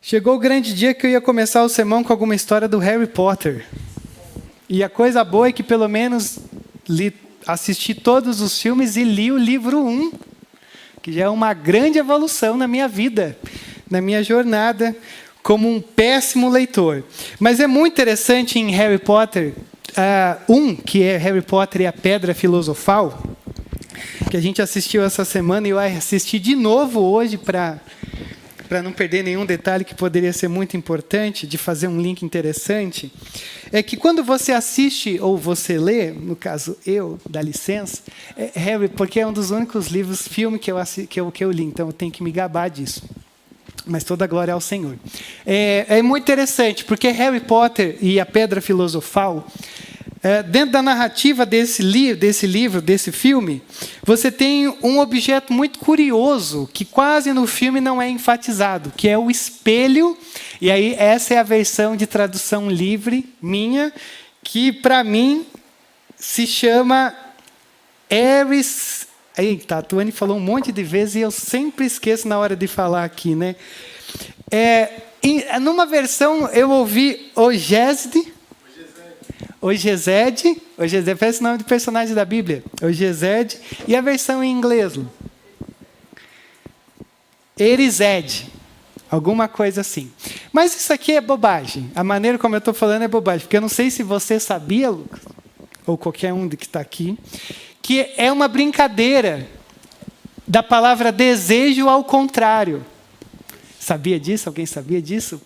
Chegou o grande dia que eu ia começar o sermão com alguma história do Harry Potter. E a coisa boa é que pelo menos assisti todos os filmes e li o livro 1, que já é uma grande evolução na minha vida, na minha jornada como um péssimo leitor. Mas é muito interessante em Harry Potter, que é Harry Potter e a Pedra Filosofal, que a gente assistiu essa semana e eu assisti de novo hoje para não perder nenhum detalhe que poderia ser muito importante, de fazer um link interessante, é que quando você assiste ou você lê, no caso eu, dá licença, Harry, porque é um dos únicos livros, filme que eu li, então eu tenho que me gabar disso. Mas toda a glória ao Senhor. É muito interessante, porque Harry Potter e a Pedra Filosofal, dentro da narrativa desse livro, desse filme, você tem um objeto muito curioso, que quase no filme não é enfatizado, que é o espelho. E aí essa é a versão de tradução livre minha, que para mim se chama Eris. Eita, a Tuane falou um monte de vezes e eu sempre esqueço na hora de falar aqui, né? Numa versão eu ouvi Ogezed, parece o nome de personagem da Bíblia. Ogezed. E a versão em inglês? Erised. Alguma coisa assim. Mas isso aqui é bobagem. A maneira como eu estou falando é bobagem. Porque eu não sei se você sabia, Lucas, ou qualquer um que está aqui, que é uma brincadeira da palavra desejo ao contrário. Sabia disso? Alguém sabia disso?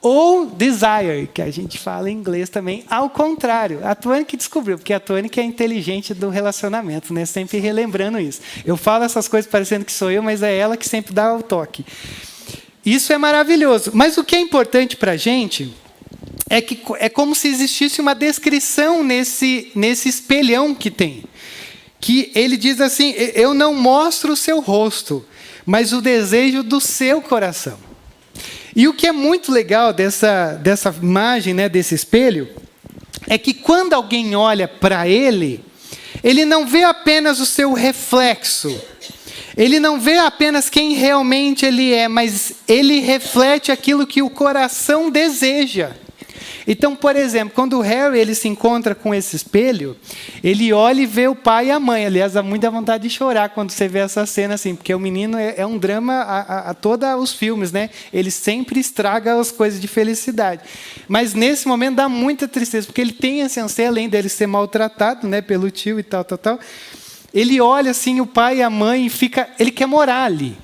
Ou desire, que a gente fala em inglês também, ao contrário. A Tuane que descobriu, porque a Tuane que é inteligente do relacionamento, né? Sempre relembrando isso. Eu falo essas coisas parecendo que sou eu, mas é ela que sempre dá o toque. Isso é maravilhoso. Mas o que é importante para a gente é que é como se existisse uma descrição nesse espelhão que tem. Que ele diz assim, eu não mostro o seu rosto, mas o desejo do seu coração. E o que é muito legal dessa imagem, né, desse espelho, é que quando alguém olha para ele não vê apenas o seu reflexo, ele não vê apenas quem realmente ele é, mas ele reflete aquilo que o coração deseja. Então, por exemplo, quando o Harry ele se encontra com esse espelho, ele olha e vê o pai e a mãe. Aliás, dá muita vontade de chorar quando você vê essa cena assim, porque o menino é um drama a todos os filmes, né? Ele sempre estraga as coisas de felicidade. Mas nesse momento dá muita tristeza, porque ele tem esse anseio, além dele ser maltratado, né, pelo tio e tal. Ele olha assim o pai e a mãe e ele quer morar ali.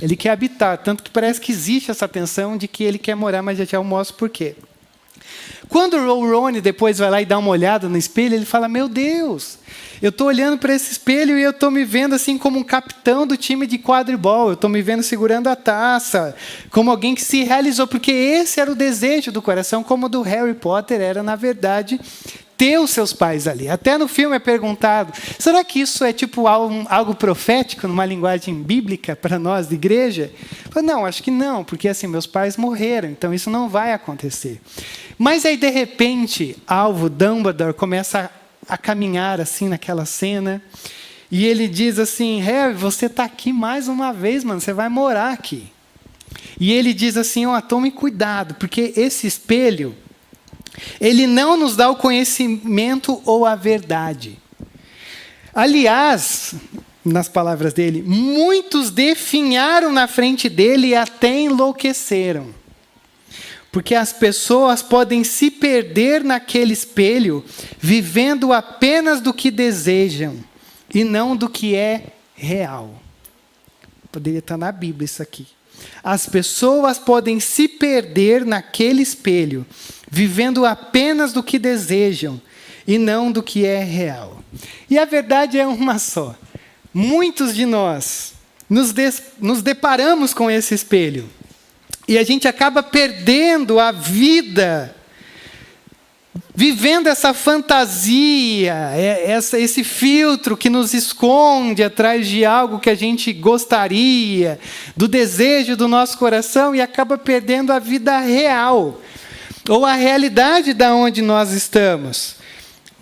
Ele quer habitar, tanto que parece que existe essa tensão de que ele quer morar, mas já mostro por quê. Quando o Ron depois vai lá e dá uma olhada no espelho, ele fala, meu Deus, eu estou olhando para esse espelho e eu estou me vendo assim como um capitão do time de quadribol, eu estou me vendo segurando a taça, como alguém que se realizou, porque esse era o desejo do coração, como o do Harry Potter era, na verdade, ter os seus pais ali. Até no filme é perguntado, será que isso é tipo algo profético, numa linguagem bíblica para nós de igreja? Não, acho que não, porque assim, meus pais morreram, então isso não vai acontecer. Mas aí, de repente, Alvo Dumbledore começa a caminhar assim naquela cena, e ele diz assim, Harry, você está aqui mais uma vez, mano, você vai morar aqui. E ele diz assim, tome cuidado, porque esse espelho, ele não nos dá o conhecimento ou a verdade. Aliás, nas palavras dele, muitos definharam na frente dele e até enlouqueceram. Porque as pessoas podem se perder naquele espelho, vivendo apenas do que desejam, e não do que é real. Poderia estar na Bíblia isso aqui. As pessoas podem se perder naquele espelho, vivendo apenas do que desejam, e não do que é real. E a verdade é uma só. Muitos de nós nos deparamos com esse espelho, e a gente acaba perdendo a vida, vivendo essa fantasia, esse filtro que nos esconde atrás de algo que a gente gostaria, do desejo do nosso coração, e acaba perdendo a vida real, ou a realidade da onde nós estamos.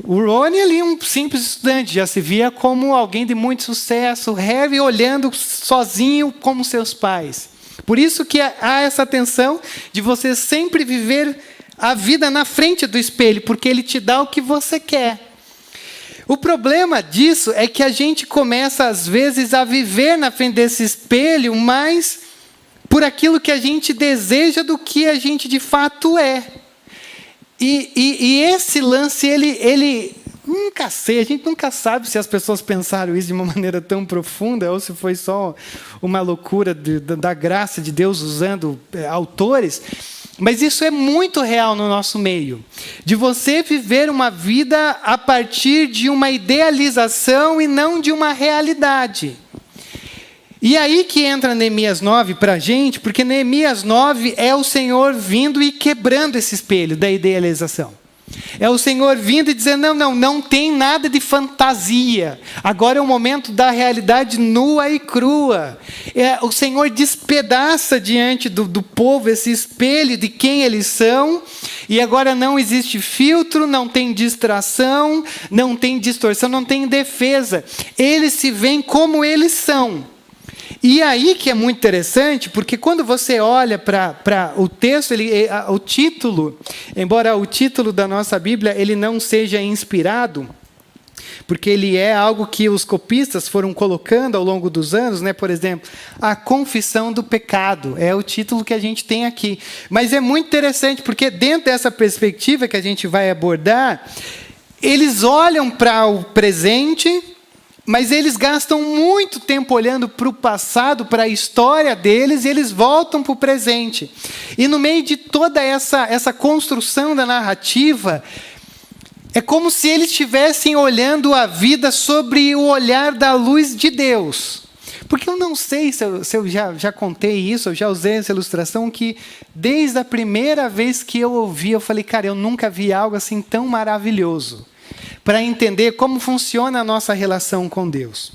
O Ron ali, um simples estudante, já se via como alguém de muito sucesso, Harry olhando sozinho como seus pais. Por isso que há essa tensão de você sempre viver a vida na frente do espelho, porque ele te dá o que você quer. O problema disso é que a gente começa, às vezes, a viver na frente desse espelho mais por aquilo que a gente deseja do que a gente de fato é. E esse lance, ele nunca sei, a gente nunca sabe se as pessoas pensaram isso de uma maneira tão profunda ou se foi só uma loucura da graça de Deus usando autores. Mas isso é muito real no nosso meio. De você viver uma vida a partir de uma idealização e não de uma realidade. E aí que entra Neemias 9 para a gente, porque Neemias 9 é o Senhor vindo e quebrando esse espelho da idealização. É o Senhor vindo e dizendo, não tem nada de fantasia. Agora é o momento da realidade nua e crua. O Senhor despedaça diante do povo esse espelho de quem eles são. E agora não existe filtro, não tem distração, não tem distorção, não tem defesa. Eles se veem como eles são. E aí que é muito interessante, porque quando você olha para o texto, o título, embora o título da nossa Bíblia ele não seja inspirado, porque ele é algo que os copistas foram colocando ao longo dos anos, né? Por exemplo, a confissão do pecado, é o título que a gente tem aqui. Mas é muito interessante, porque dentro dessa perspectiva que a gente vai abordar, eles olham para o presente, mas eles gastam muito tempo olhando para o passado, para a história deles, e eles voltam para o presente. E no meio de toda essa construção da narrativa, é como se eles estivessem olhando a vida sobre o olhar da luz de Deus. Porque eu não sei se eu já contei isso, eu já usei essa ilustração, que desde a primeira vez que eu ouvi, eu falei, cara, eu nunca vi algo assim tão maravilhoso, para entender como funciona a nossa relação com Deus.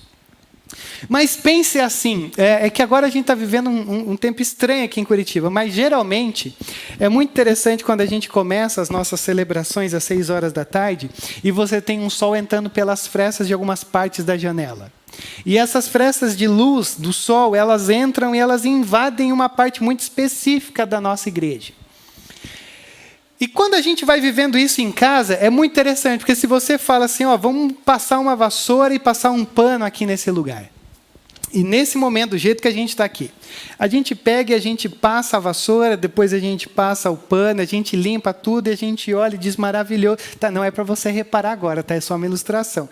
Mas pense assim, é que agora a gente está vivendo um tempo estranho aqui em Curitiba, mas geralmente é muito interessante quando a gente começa as nossas celebrações às 6 horas da tarde e você tem um sol entrando pelas frestas de algumas partes da janela. E essas frestas de luz do sol, elas entram e elas invadem uma parte muito específica da nossa igreja. E quando a gente vai vivendo isso em casa, é muito interessante, porque se você fala assim, vamos passar uma vassoura e passar um pano aqui nesse lugar. E nesse momento, do jeito que a gente está aqui, a gente pega e a gente passa a vassoura, depois a gente passa o pano, a gente limpa tudo e a gente olha e diz maravilhoso. Tá, não é para você reparar agora, tá? É só uma ilustração.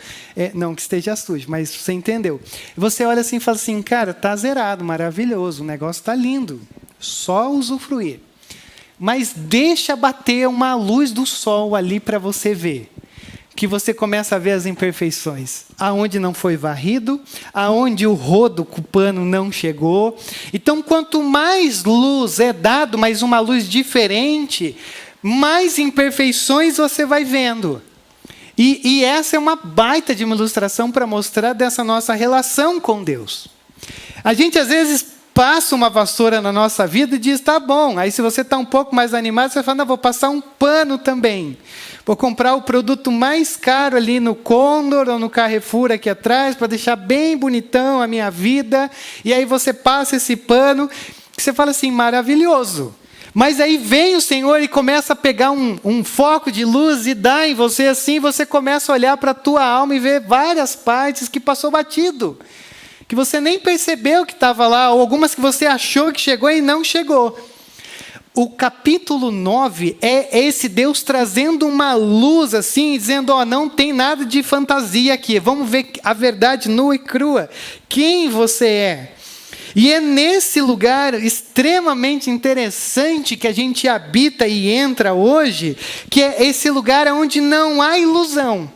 Não que esteja sujo, mas você entendeu. Você olha assim e fala assim, cara, tá zerado, maravilhoso, o negócio está lindo, só usufruir. Mas deixa bater uma luz do sol ali para você ver. Que você começa a ver as imperfeições. Aonde não foi varrido, aonde o rodo com o pano não chegou. Então, quanto mais luz é dado, mais uma luz diferente, mais imperfeições você vai vendo. E essa é uma baita de uma ilustração para mostrar dessa nossa relação com Deus. A gente, às vezes, passa uma vassoura na nossa vida e diz, tá bom. Aí se você está um pouco mais animado, você fala, não, vou passar um pano também. Vou comprar o produto mais caro ali no Condor ou no Carrefour aqui atrás, para deixar bem bonitão a minha vida. E aí você passa esse pano, que você fala assim, maravilhoso. Mas aí vem o Senhor e começa a pegar um foco de luz e dá em você assim, você começa a olhar para a tua alma e ver várias partes que passou batido. Que você nem percebeu que estava lá, ou algumas que você achou que chegou e não chegou. O capítulo 9 é esse Deus trazendo uma luz assim, dizendo, não tem nada de fantasia aqui, vamos ver a verdade nua e crua, quem você é. E é nesse lugar extremamente interessante que a gente habita e entra hoje, que é esse lugar onde não há ilusão.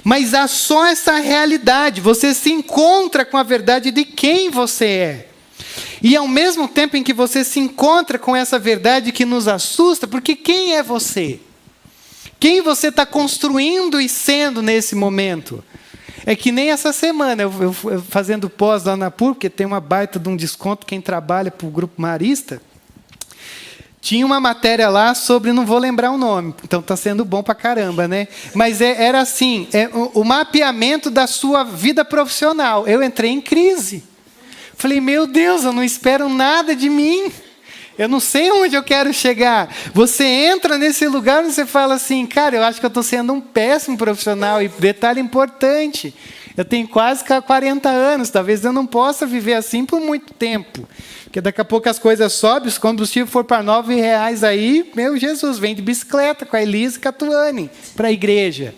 Mas há só essa realidade, você se encontra com a verdade de quem você é. E ao mesmo tempo em que você se encontra com essa verdade que nos assusta, porque quem é você? Quem você está construindo e sendo nesse momento? É que nem essa semana, eu fazendo pós lá na PUC, porque tem uma baita de um desconto quem trabalha para o Grupo Marista. Tinha uma matéria lá sobre, não vou lembrar o nome, então está sendo bom para caramba, né? Mas era assim, o mapeamento da sua vida profissional. Eu entrei em crise. Falei, meu Deus, eu não espero nada de mim. Eu não sei onde eu quero chegar. Você entra nesse lugar e você fala assim, cara, eu acho que eu estou sendo um péssimo profissional. E detalhe importante, eu tenho quase 40 anos, talvez eu não possa viver assim por muito tempo. Porque daqui a pouco as coisas sobem, se o combustível for para R$9 aí, meu Jesus, vem de bicicleta com a Elisa e com a Tuane para a igreja.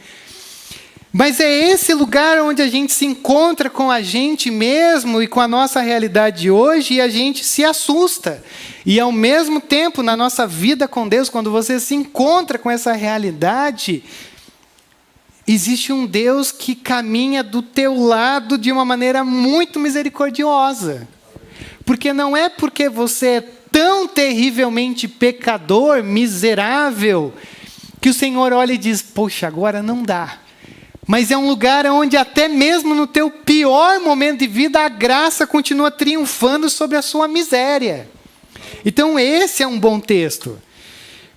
Mas é esse lugar onde a gente se encontra com a gente mesmo e com a nossa realidade de hoje e a gente se assusta. E ao mesmo tempo, na nossa vida com Deus, quando você se encontra com essa realidade, existe um Deus que caminha do teu lado de uma maneira muito misericordiosa. Porque não é porque você é tão terrivelmente pecador, miserável, que o Senhor olha e diz, poxa, agora não dá. Mas é um lugar onde até mesmo no teu pior momento de vida, a graça continua triunfando sobre a sua miséria. Então esse é um bom texto.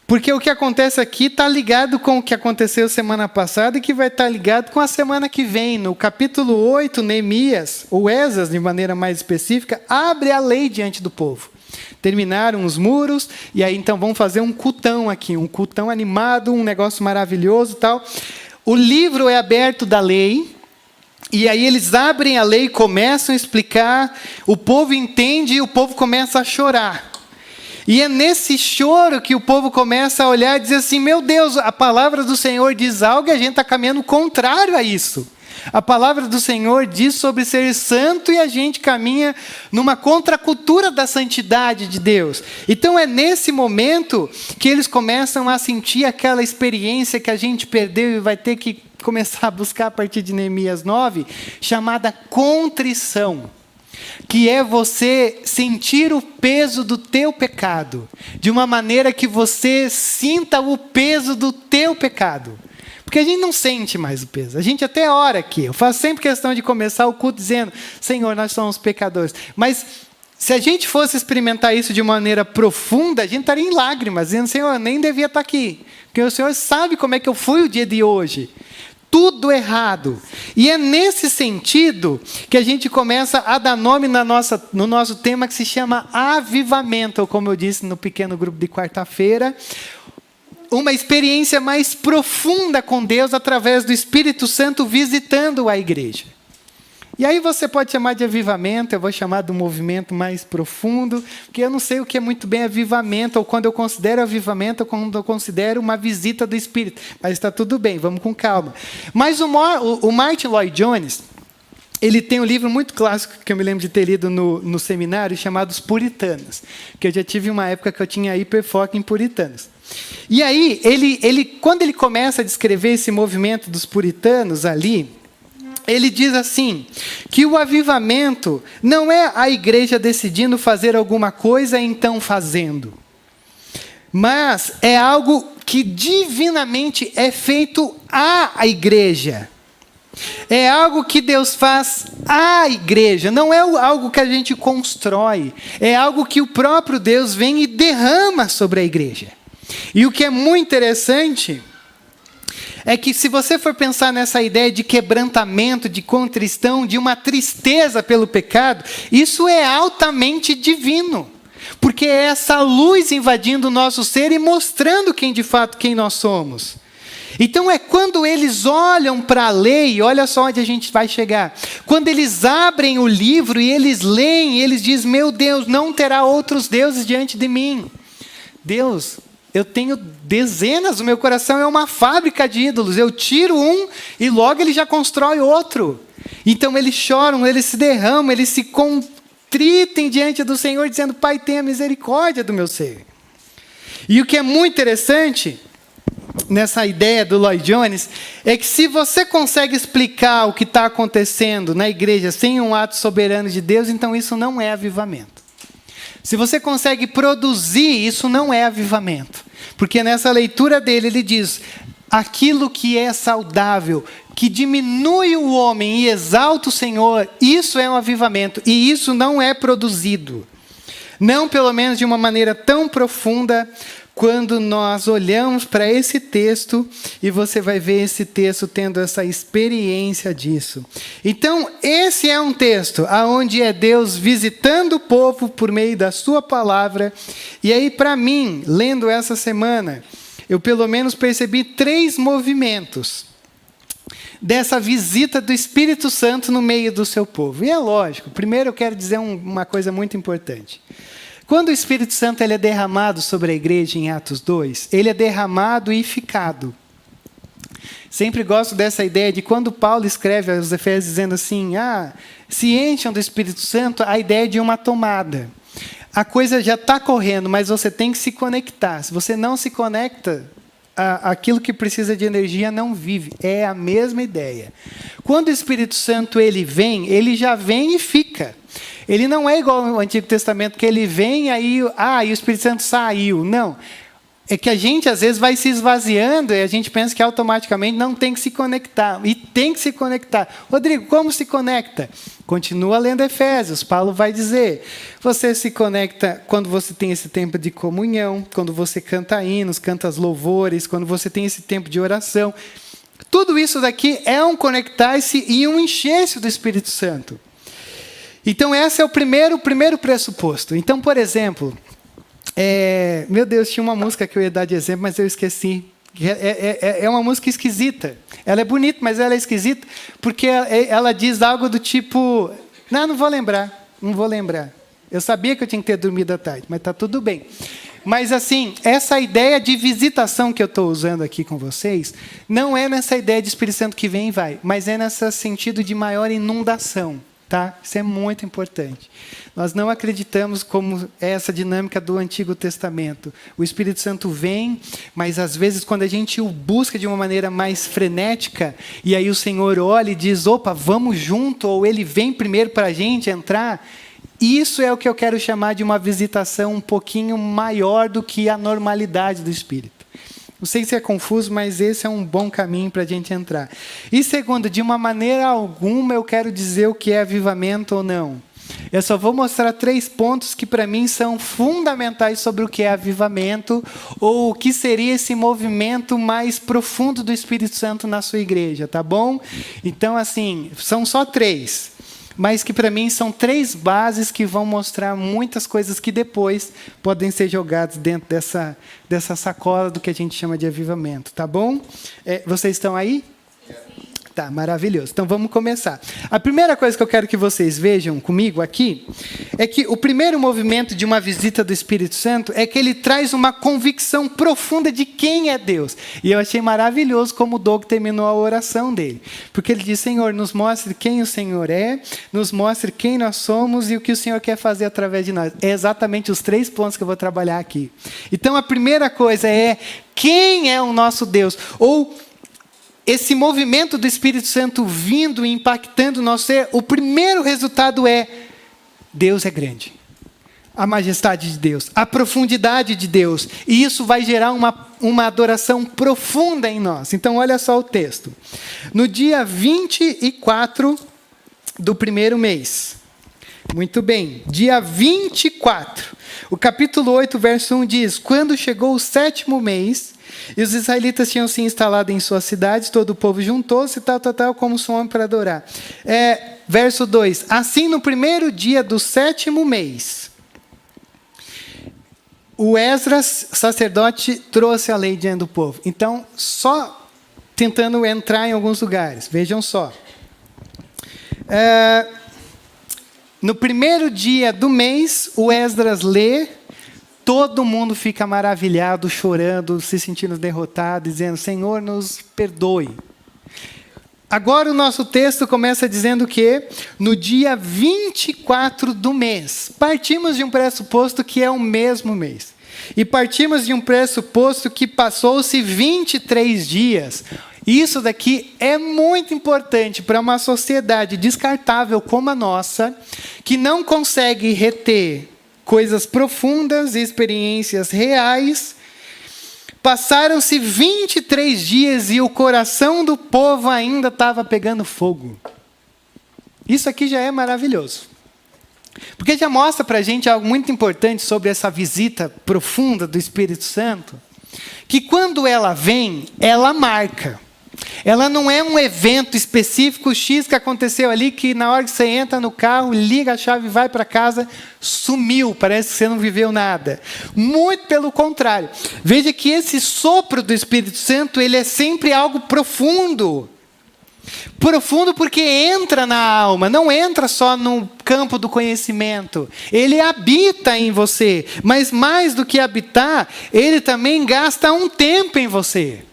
Porque o que acontece aqui está ligado com o que aconteceu semana passada e que vai estar ligado com a semana que vem. No capítulo 8, Neemias, ou Esdras, de maneira mais específica, abre a lei diante do povo. Terminaram os muros, e aí então vamos fazer um cultão aqui, um cultão animado, um negócio maravilhoso e tal. O livro é aberto da lei, e aí eles abrem a lei e começam a explicar, o povo entende e o povo começa a chorar. E é nesse choro que o povo começa a olhar e dizer assim, meu Deus, a palavra do Senhor diz algo e a gente está caminhando contrário a isso. A palavra do Senhor diz sobre ser santo e a gente caminha numa contracultura da santidade de Deus. Então é nesse momento que eles começam a sentir aquela experiência que a gente perdeu e vai ter que começar a buscar a partir de Neemias 9, chamada contrição. Que é você sentir o peso do teu pecado, de uma maneira que você sinta o peso do teu pecado. Porque a gente não sente mais o peso. A gente até ora aqui. Eu faço sempre questão de começar o culto dizendo, Senhor, nós somos pecadores. Mas se a gente fosse experimentar isso de maneira profunda, a gente estaria em lágrimas, dizendo, Senhor, eu nem devia estar aqui. Porque o Senhor sabe como é que eu fui o dia de hoje. Tudo errado. E é nesse sentido que a gente começa a dar nome no nosso tema que se chama avivamento, ou como eu disse no pequeno grupo de quarta-feira, uma experiência mais profunda com Deus através do Espírito Santo visitando a igreja. E aí você pode chamar de avivamento, eu vou chamar de um movimento mais profundo, porque eu não sei o que é muito bem avivamento, ou quando eu considero avivamento, ou quando eu considero uma visita do Espírito. Mas está tudo bem, vamos com calma. Mas o Martin Lloyd Jones, ele tem um livro muito clássico, que eu me lembro de ter lido no seminário, chamado Os Puritanos, que eu já tive uma época que eu tinha hiperfoco em puritanos. E aí, quando ele começa a descrever esse movimento dos puritanos ali, ele diz assim, que o avivamento não é a igreja decidindo fazer alguma coisa e então fazendo. Mas é algo que divinamente é feito à igreja. É algo que Deus faz à igreja. Não é algo que a gente constrói. É algo que o próprio Deus vem e derrama sobre a igreja. E o que é muito interessante é que se você for pensar nessa ideia de quebrantamento, de contrição, de uma tristeza pelo pecado, isso é altamente divino. Porque é essa luz invadindo o nosso ser e mostrando quem de fato quem nós somos. Então é quando eles olham para a lei, olha só onde a gente vai chegar. Quando eles abrem o livro e eles leem, eles dizem, meu Deus, não terá outros deuses diante de mim. Deus, eu tenho dezenas, o meu coração é uma fábrica de ídolos. Eu tiro um e logo ele já constrói outro. Então eles choram, eles se derramam, eles se contritem diante do Senhor, dizendo, Pai, tenha misericórdia do meu ser. E o que é muito interessante nessa ideia do Lloyd Jones é que se você consegue explicar o que está acontecendo na igreja sem um ato soberano de Deus, então isso não é avivamento. Se você consegue produzir, isso não é avivamento. Porque nessa leitura dele, ele diz, aquilo que é saudável, que diminui o homem e exalta o Senhor, isso é um avivamento. E isso não é produzido. Não, pelo menos, de uma maneira tão profunda, quando nós olhamos para esse texto e você vai ver esse texto tendo essa experiência disso. Então, esse é um texto onde é Deus visitando o povo por meio da sua palavra. E aí, para mim, lendo essa semana, eu pelo menos percebi 3 movimentos dessa visita do Espírito Santo no meio do seu povo. E é lógico, primeiro eu quero dizer uma coisa muito importante. Quando o Espírito Santo ele é derramado sobre a igreja em Atos 2, ele é derramado e ficado. Sempre gosto dessa ideia de quando Paulo escreve aos Efésios dizendo assim, se encham do Espírito Santo, a ideia de uma tomada. A coisa já está correndo, mas você tem que se conectar. Se você não se conecta, aquilo que precisa de energia não vive. É a mesma ideia. Quando o Espírito Santo ele já vem e fica. Ele não é igual ao Antigo Testamento, que ele vem e o Espírito Santo saiu. Não. É que a gente, às vezes, vai se esvaziando e a gente pensa que automaticamente não tem que se conectar. E tem que se conectar. Rodrigo, como se conecta? Continua lendo Efésios. Paulo vai dizer, você se conecta quando você tem esse tempo de comunhão, quando você canta hinos, canta os louvores, quando você tem esse tempo de oração. Tudo isso daqui é um conectar-se e um encher-se do Espírito Santo. Então, esse é o primeiro pressuposto. Então, por exemplo, meu Deus, tinha uma música que eu ia dar de exemplo, mas eu esqueci. É uma música esquisita. Ela é bonita, mas ela é esquisita, porque ela diz algo do tipo... Não vou lembrar. Eu sabia que eu tinha que ter dormido à tarde, mas está tudo bem. Mas, assim, essa ideia de visitação que eu estou usando aqui com vocês, não é nessa ideia de Espírito Santo que vem e vai, mas é nesse sentido de maior inundação. Tá? Isso é muito importante. Nós não acreditamos como essa dinâmica do Antigo Testamento. O Espírito Santo vem, mas às vezes quando a gente o busca de uma maneira mais frenética, e aí o Senhor olha e diz, opa, vamos junto, ou Ele vem primeiro para a gente entrar, isso é o que eu quero chamar de uma visitação um pouquinho maior do que a normalidade do Espírito. Não sei se é confuso, mas esse é um bom caminho para a gente entrar. E segundo, de uma maneira alguma eu quero dizer o que é avivamento ou não. Eu só vou mostrar 3 pontos que para mim são fundamentais sobre o que é avivamento ou o que seria esse movimento mais profundo do Espírito Santo na sua igreja, tá bom? Então, assim, são só 3. Mas que para mim são 3 bases que vão mostrar muitas coisas que depois podem ser jogadas dentro dessa sacola do que a gente chama de avivamento, tá bom? Vocês estão aí? Tá, maravilhoso. Então vamos começar. A primeira coisa que eu quero que vocês vejam comigo aqui é que o primeiro movimento de uma visita do Espírito Santo é que ele traz uma convicção profunda de quem é Deus. E eu achei maravilhoso como o Doug terminou a oração dele. Porque ele diz, Senhor, nos mostre quem o Senhor é, nos mostre quem nós somos e o que o Senhor quer fazer através de nós. É exatamente os 3 pontos que eu vou trabalhar aqui. Então a primeira coisa é quem é o nosso Deus? Ou esse movimento do Espírito Santo vindo e impactando o nosso ser, o primeiro resultado é Deus é grande. A majestade de Deus, a profundidade de Deus. E isso vai gerar uma adoração profunda em nós. Então, olha só o texto. No dia 24 do primeiro mês. Muito bem. Dia 24. O capítulo 8, verso 1 diz, quando chegou o 7º mês... E os israelitas tinham se instalado em suas cidades, todo o povo juntou-se, como um homem para adorar. Verso 2. Assim, no primeiro dia do 7º mês, o Esdras, sacerdote, trouxe a lei diante do povo. Então, só tentando entrar em alguns lugares. Vejam só. No primeiro dia do mês, o Esdras lê. Todo mundo fica maravilhado, chorando, se sentindo derrotado, dizendo, Senhor, nos perdoe. Agora o nosso texto começa dizendo que no dia 24 do mês, partimos de um pressuposto que é o mesmo mês. E partimos de um pressuposto que passou-se 23 dias. Isso daqui é muito importante para uma sociedade descartável como a nossa, que não consegue reter coisas profundas e experiências reais. Passaram-se 23 dias e o coração do povo ainda estava pegando fogo. Isso aqui já é maravilhoso. Porque já mostra para a gente algo muito importante sobre essa visita profunda do Espírito Santo, que quando ela vem, ela marca. Ela não é um evento específico X que aconteceu ali, que na hora que você entra no carro, liga a chave e vai para casa, sumiu, parece que você não viveu nada. Muito pelo contrário. Veja que esse sopro do Espírito Santo, ele é sempre algo profundo. Profundo porque entra na alma, não entra só no campo do conhecimento. Ele habita em você, mas mais do que habitar, ele também gasta um tempo em você.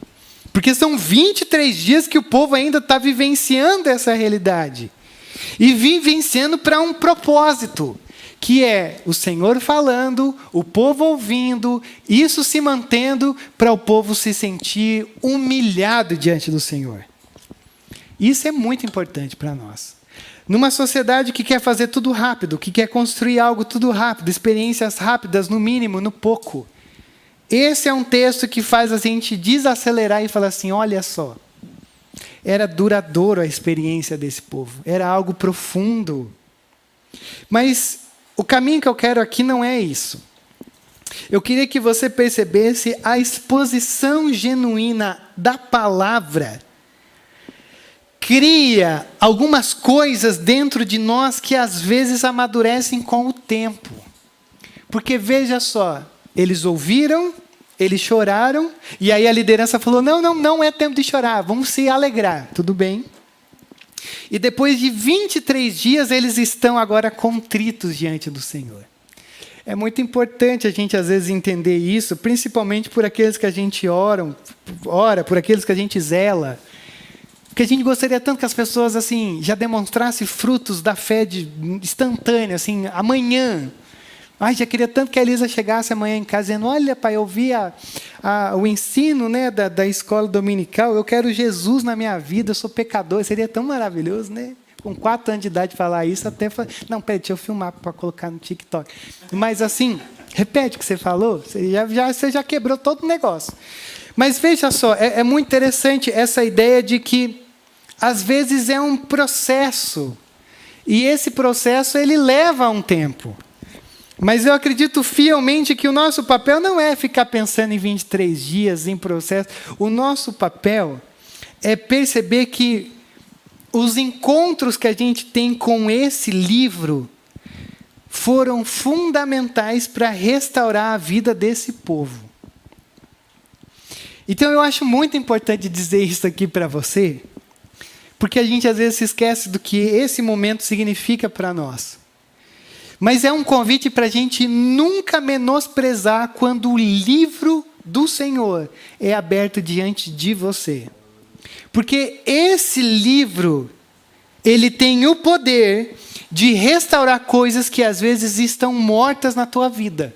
Porque são 23 dias que o povo ainda está vivenciando essa realidade. E vivenciando para um propósito, que é o Senhor falando, o povo ouvindo, isso se mantendo para o povo se sentir humilhado diante do Senhor. Isso é muito importante para nós. Numa sociedade que quer fazer tudo rápido, que quer construir algo tudo rápido, experiências rápidas, no mínimo, no pouco. Esse é um texto que faz a gente desacelerar e falar assim, olha só, era duradouro a experiência desse povo, era algo profundo. Mas o caminho que eu quero aqui não é isso. Eu queria que você percebesse a exposição genuína da palavra cria algumas coisas dentro de nós que às vezes amadurecem com o tempo. Porque veja só, eles ouviram, eles choraram, e aí a liderança falou, não é tempo de chorar, vamos se alegrar, tudo bem. E depois de 23 dias, eles estão agora contritos diante do Senhor. É muito importante a gente às vezes entender isso, principalmente por aqueles que a gente ora, por aqueles que a gente zela. Porque a gente gostaria tanto que as pessoas assim, já demonstrassem frutos da fé instantânea, assim, amanhã. Ai, já queria tanto que a Elisa chegasse amanhã em casa dizendo, olha, pai, eu vi o ensino, né, da escola dominical, eu quero Jesus na minha vida, eu sou pecador. Seria tão maravilhoso, né? Com 4 anos de idade falar isso, até falar, não, peraí, deixa eu filmar para colocar no TikTok. Mas assim, repete o que você falou, você já quebrou todo o negócio. Mas veja só, é muito interessante essa ideia de que, às vezes, é um processo. E esse processo, ele leva um tempo. Mas eu acredito fielmente que o nosso papel não é ficar pensando em 23 dias, em processo. O nosso papel é perceber que os encontros que a gente tem com esse livro foram fundamentais para restaurar a vida desse povo. Então, eu acho muito importante dizer isso aqui para você, porque a gente às vezes se esquece do que esse momento significa para nós. Mas é um convite para a gente nunca menosprezar quando o livro do Senhor é aberto diante de você. Porque esse livro, ele tem o poder de restaurar coisas que às vezes estão mortas na tua vida.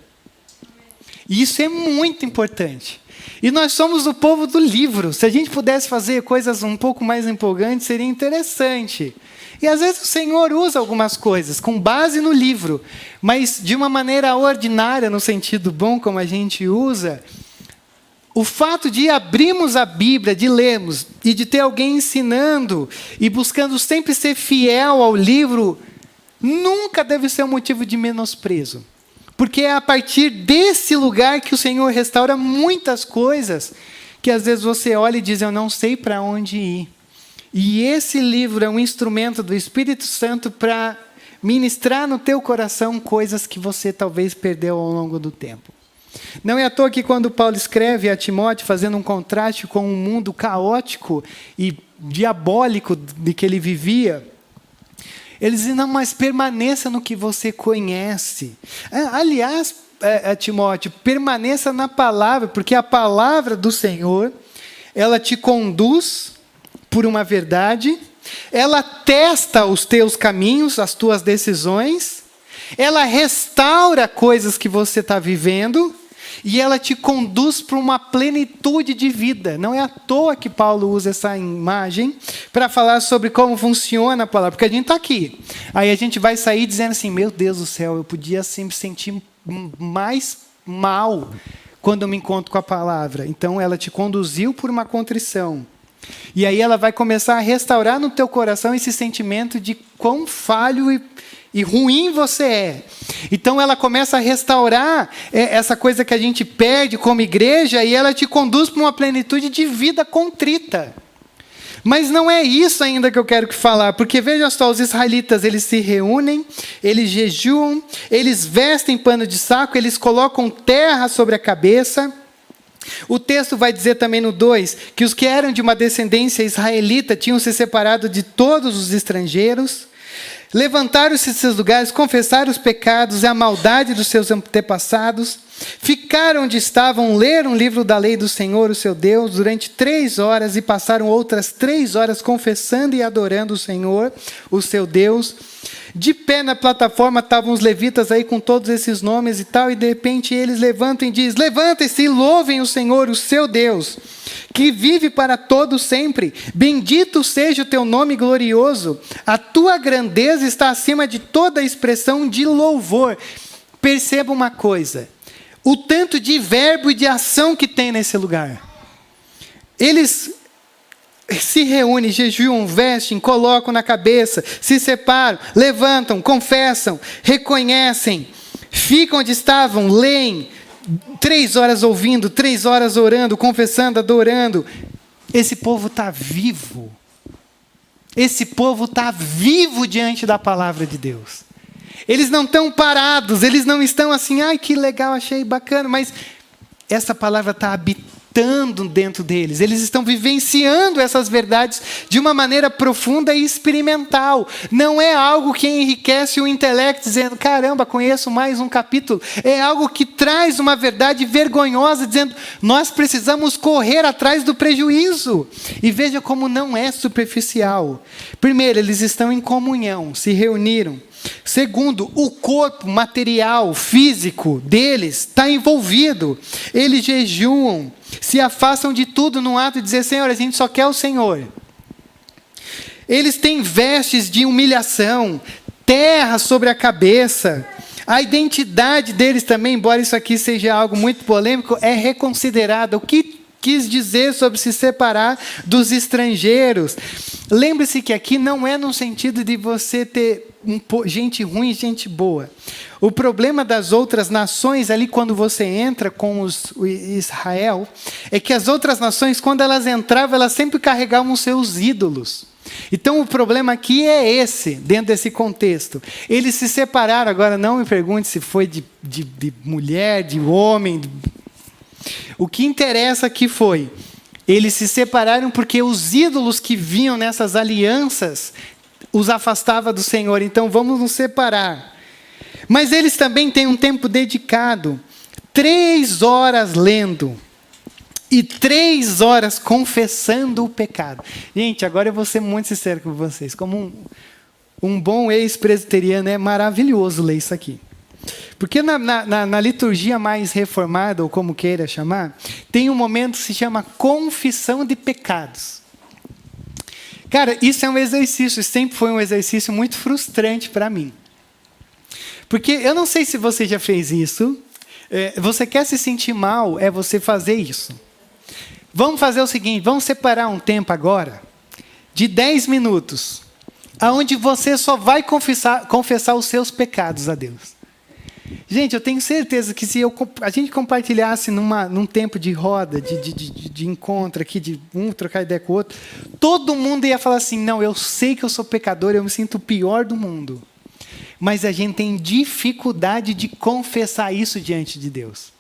E isso é muito importante. E nós somos o povo do livro. Se a gente pudesse fazer coisas um pouco mais empolgantes, seria interessante. E às vezes o Senhor usa algumas coisas com base no livro, mas de uma maneira ordinária, no sentido bom como a gente usa. O fato de abrirmos a Bíblia, de lermos, e de ter alguém ensinando e buscando sempre ser fiel ao livro, nunca deve ser um motivo de menosprezo. Porque é a partir desse lugar que o Senhor restaura muitas coisas que às vezes você olha e diz, eu não sei para onde ir. E esse livro é um instrumento do Espírito Santo para ministrar no teu coração coisas que você talvez perdeu ao longo do tempo. Não é à toa que quando Paulo escreve a Timóteo, fazendo um contraste com um mundo caótico e diabólico de que ele vivia, ele diz, não, mas permaneça no que você conhece. Aliás, Timóteo, permaneça na palavra, porque a palavra do Senhor, ela te conduz por uma verdade, ela testa os teus caminhos, as tuas decisões, ela restaura coisas que você está vivendo, e ela te conduz para uma plenitude de vida. Não é à toa que Paulo usa essa imagem para falar sobre como funciona a palavra. Porque a gente está aqui. Aí a gente vai sair dizendo assim, meu Deus do céu, eu podia sempre sentir mais mal quando eu me encontro com a palavra. Então ela te conduziu por uma contrição. E aí ela vai começar a restaurar no teu coração esse sentimento de quão falho e ruim você é. Então ela começa a restaurar essa coisa que a gente perde como igreja e ela te conduz para uma plenitude de vida contrita. Mas não é isso ainda que eu quero falar, porque veja só, os israelitas, eles se reúnem, eles jejuam, eles vestem pano de saco, eles colocam terra sobre a cabeça. O texto vai dizer também no 2, que os que eram de uma descendência israelita tinham se separado de todos os estrangeiros, levantaram-se de seus lugares, confessaram os pecados e a maldade dos seus antepassados, ficaram onde estavam, leram o livro da lei do Senhor, o seu Deus, durante 3 horas e passaram outras 3 horas confessando e adorando o Senhor, o seu Deus. De pé na plataforma estavam os levitas aí com todos esses nomes e tal, e de repente eles levantam e dizem: levantem-se e louvem o Senhor, o seu Deus, que vive para todo sempre. Bendito seja o teu nome glorioso. A tua grandeza está acima de toda expressão de louvor. Perceba uma coisa: o tanto de verbo e de ação que tem nesse lugar. Eles se reúnem, jejuam, vestem, colocam na cabeça, se separam, levantam, confessam, reconhecem, ficam onde estavam, leem, 3 horas ouvindo, 3 horas orando, confessando, adorando. Esse povo está vivo. Esse povo está vivo diante da palavra de Deus. Eles não estão parados, eles não estão assim, ai que legal, achei bacana, mas essa palavra está habitando dentro deles. Eles estão vivenciando essas verdades de uma maneira profunda e experimental. Não é algo que enriquece o intelecto dizendo, caramba, conheço mais um capítulo. É algo que traz uma verdade vergonhosa dizendo, nós precisamos correr atrás do prejuízo. E veja como não é superficial. Primeiro, eles estão em comunhão, se reuniram. Segundo, o corpo material, físico deles está envolvido. Eles jejuam, se afastam de tudo num ato de dizer, Senhor, a gente só quer o Senhor. Eles têm vestes de humilhação, terra sobre a cabeça. A identidade deles também, embora isso aqui seja algo muito polêmico, é reconsiderada. O que quis dizer sobre se separar dos estrangeiros? Lembre-se que aqui não é no sentido de você ter gente ruim e gente boa. O problema das outras nações, ali quando você entra com o Israel, é que as outras nações, quando elas entravam, elas sempre carregavam seus ídolos. Então o problema aqui é esse, dentro desse contexto. Eles se separaram, agora não me pergunte se foi de mulher, de homem. O que interessa aqui foi, eles se separaram porque os ídolos que vinham nessas alianças os afastava do Senhor. Então vamos nos separar. Mas eles também têm um tempo dedicado, 3 horas lendo e 3 horas confessando o pecado. Gente, agora eu vou ser muito sincero com vocês. Como um bom ex-presbiteriano, é maravilhoso ler isso aqui. Porque na liturgia mais reformada, ou como queira chamar, tem um momento que se chama confissão de pecados. Cara, isso é um exercício, sempre foi um exercício muito frustrante para mim. Porque eu não sei se você já fez isso, você quer se sentir mal, é você fazer isso. Vamos fazer o seguinte, vamos separar um tempo agora, de 10 minutos, onde você só vai confessar os seus pecados a Deus. Gente, eu tenho certeza que se a gente compartilhasse num tempo de roda, de encontro aqui, de um trocar ideia com o outro, todo mundo ia falar assim, não, eu sei que eu sou pecador, eu me sinto o pior do mundo. Mas a gente tem dificuldade de confessar isso diante de Deus.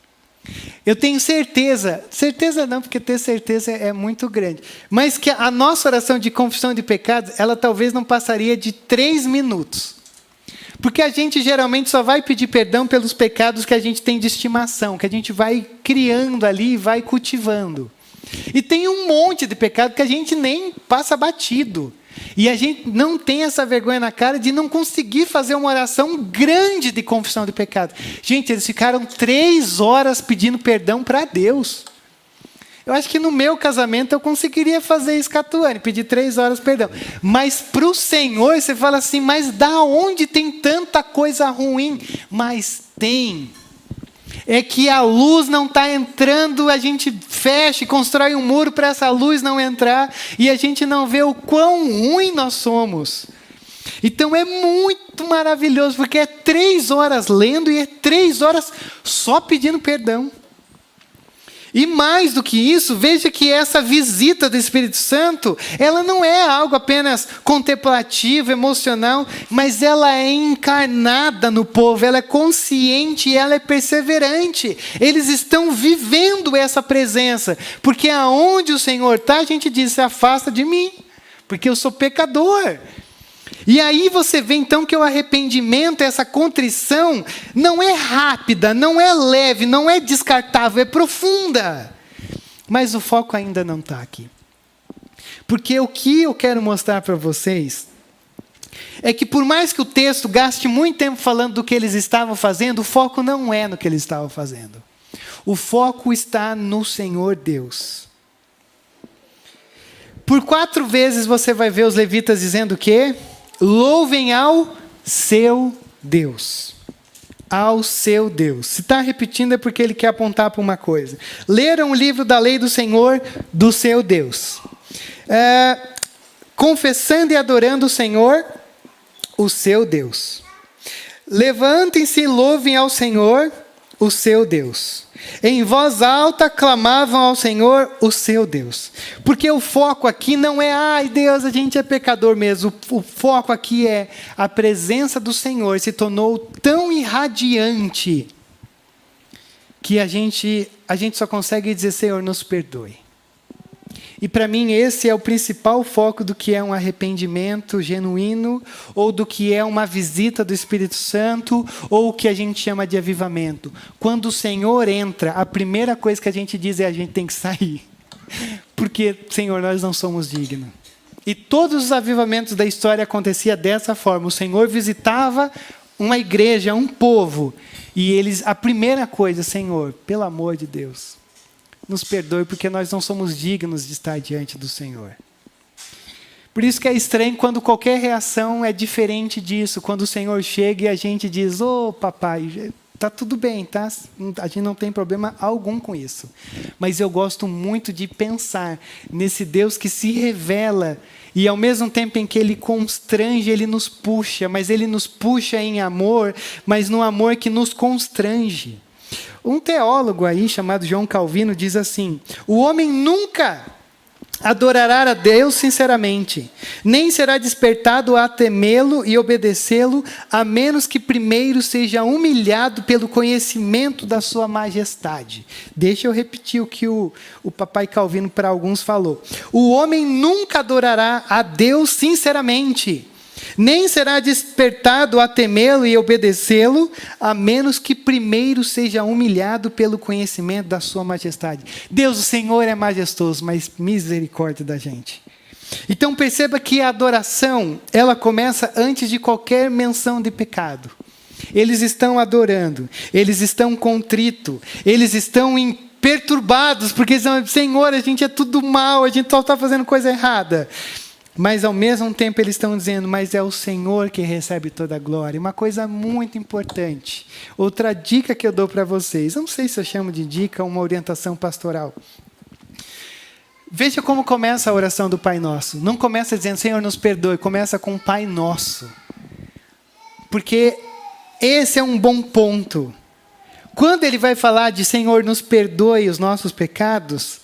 Eu tenho certeza não, porque ter certeza é muito grande, mas que a nossa oração de confissão de pecados, ela talvez não passaria de 3 minutos. Porque a gente geralmente só vai pedir perdão pelos pecados que a gente tem de estimação, que a gente vai criando ali e vai cultivando. E tem um monte de pecado que a gente nem passa batido. E a gente não tem essa vergonha na cara de não conseguir fazer uma oração grande de confissão de pecado. Gente, eles ficaram 3 horas pedindo perdão para Deus. Eu acho que no meu casamento eu conseguiria fazer isso, Catuane, pedir 3 horas perdão. Mas para o Senhor, você fala assim, mas da onde tem tanta coisa ruim? Mas tem. É que a luz não está entrando, a gente fecha e constrói um muro para essa luz não entrar, e a gente não vê o quão ruim nós somos. Então é muito maravilhoso, porque é 3 horas lendo e é 3 horas só pedindo perdão. E mais do que isso, veja que essa visita do Espírito Santo, ela não é algo apenas contemplativo, emocional, mas ela é encarnada no povo, ela é consciente e ela é perseverante. Eles estão vivendo essa presença, porque aonde o Senhor está, a gente diz, se afasta de mim, porque eu sou pecador. E aí você vê então que o arrependimento, essa contrição, não é rápida, não é leve, não é descartável, é profunda. Mas o foco ainda não está aqui. Porque o que eu quero mostrar para vocês é que por mais que o texto gaste muito tempo falando do que eles estavam fazendo, o foco não é no que eles estavam fazendo. O foco está no Senhor Deus. Por 4 vezes você vai ver os levitas dizendo o quê? Louvem ao seu Deus. Ao seu Deus. Se está repetindo é porque ele quer apontar para uma coisa. Leram o livro da lei do Senhor, do seu Deus. Confessando e adorando o Senhor, o seu Deus. Levantem-se e louvem ao Senhor, o seu Deus. Em voz alta clamavam ao Senhor, o seu Deus. Porque o foco aqui não é, ai Deus, a gente é pecador mesmo. O foco aqui é a presença do Senhor se tornou tão irradiante que a gente só consegue dizer, Senhor, nos perdoe. E para mim esse é o principal foco do que é um arrependimento genuíno, ou do que é uma visita do Espírito Santo, ou o que a gente chama de avivamento. Quando o Senhor entra, a primeira coisa que a gente diz é a gente tem que sair. Porque, Senhor, nós não somos dignos. E todos os avivamentos da história aconteciam dessa forma. O Senhor visitava uma igreja, um povo, e eles, a primeira coisa, Senhor, pelo amor de Deus, nos perdoe, porque nós não somos dignos de estar diante do Senhor. Por isso que é estranho quando qualquer reação é diferente disso. Quando o Senhor chega e a gente diz, ô papai, está tudo bem, tá? A gente não tem problema algum com isso. Mas eu gosto muito de pensar nesse Deus que se revela e ao mesmo tempo em que Ele constrange, Ele nos puxa. Mas Ele nos puxa em amor, mas no amor que nos constrange. Um teólogo aí, chamado João Calvino, diz assim, o homem nunca adorará a Deus sinceramente, nem será despertado a temê-lo e obedecê-lo, a menos que primeiro seja humilhado pelo conhecimento da sua majestade. Deixa eu repetir o que o papai Calvino para alguns falou. O homem nunca adorará a Deus sinceramente, nem será despertado a temê-lo e obedecê-lo, a menos que primeiro seja humilhado pelo conhecimento da sua majestade. Deus, o Senhor é majestoso, mas misericórdia da gente. Então perceba que a adoração, ela começa antes de qualquer menção de pecado. Eles estão adorando, eles estão contritos, eles estão perturbados, porque eles dizem, Senhor, a gente é tudo mal, a gente só está fazendo coisa errada. Mas ao mesmo tempo eles estão dizendo, mas é o Senhor que recebe toda a glória. Uma coisa muito importante. Outra dica que eu dou para vocês. Eu não sei se eu chamo de dica ou uma orientação pastoral. Veja como começa a oração do Pai Nosso. Não começa dizendo, Senhor, nos perdoe. Começa com Pai Nosso. Porque esse é um bom ponto. Quando ele vai falar de Senhor, nos perdoe os nossos pecados,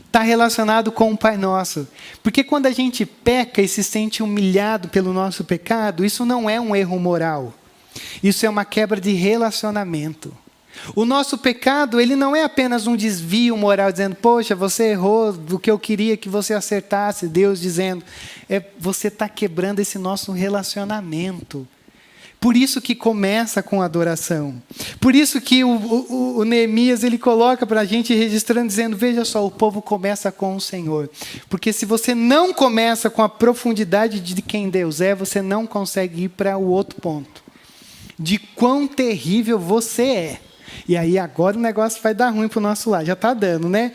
está relacionado com o Pai Nosso. Porque quando a gente peca e se sente humilhado pelo nosso pecado, isso não é um erro moral. Isso é uma quebra de relacionamento. O nosso pecado, ele não é apenas um desvio moral, dizendo, poxa, você errou do que eu queria que você acertasse. Deus dizendo, você está quebrando esse nosso relacionamento. Por isso que começa com adoração. Por isso que o Neemias ele coloca para a gente registrando, dizendo, veja só, o povo começa com o Senhor. Porque se você não começa com a profundidade de quem Deus é, você não consegue ir para o outro ponto. De quão terrível você é. E aí agora o negócio vai dar ruim para o nosso lado. Já está dando, né?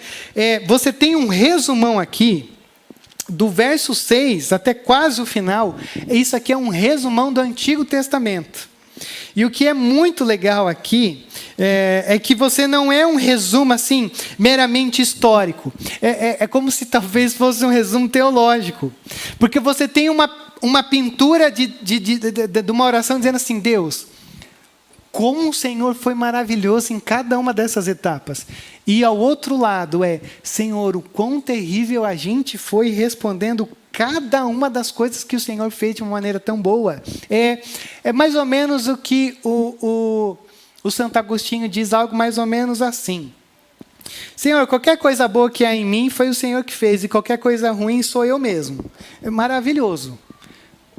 Você tem um resumão aqui, do verso 6 até quase o final. Isso aqui é um resumão do Antigo Testamento. E o que é muito legal aqui é que você não é um resumo assim meramente histórico. É como se talvez fosse um resumo teológico. Porque você tem uma pintura de uma oração dizendo assim: Deus, como o Senhor foi maravilhoso em cada uma dessas etapas. E ao outro lado Senhor, o quão terrível a gente foi respondendo cada uma das coisas que o Senhor fez de uma maneira tão boa. É mais ou menos o que o Santo Agostinho diz, algo mais ou menos assim: Senhor, qualquer coisa boa que há em mim foi o Senhor que fez, e qualquer coisa ruim sou eu mesmo. É maravilhoso.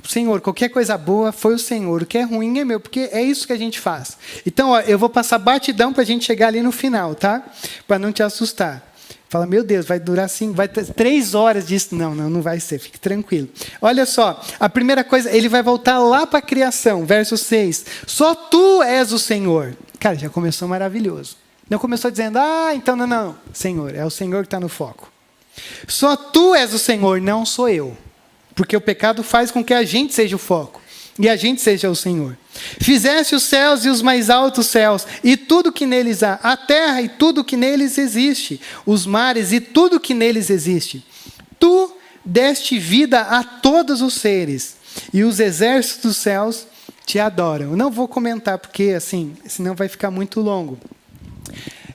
Senhor, qualquer coisa boa foi o Senhor, o que é ruim é meu, porque é isso que a gente faz. Então, eu vou passar batidão para a gente chegar ali no final, tá? Para não te assustar. Fala, meu Deus, vai durar 3 horas disso. Não vai ser, fique tranquilo. Olha só, a primeira coisa, ele vai voltar lá para a criação, verso 6. Só tu és o Senhor. Cara, já começou maravilhoso. Não começou dizendo, então não. Senhor, é o Senhor que está no foco. Só tu és o Senhor, não sou eu. Porque o pecado faz com que a gente seja o foco. E a gente seja o Senhor. Fizeste os céus e os mais altos céus, e tudo que neles há, a terra e tudo que neles existe, os mares e tudo que neles existe. Tu deste vida a todos os seres, e os exércitos dos céus te adoram. Eu não vou comentar, porque assim, senão vai ficar muito longo.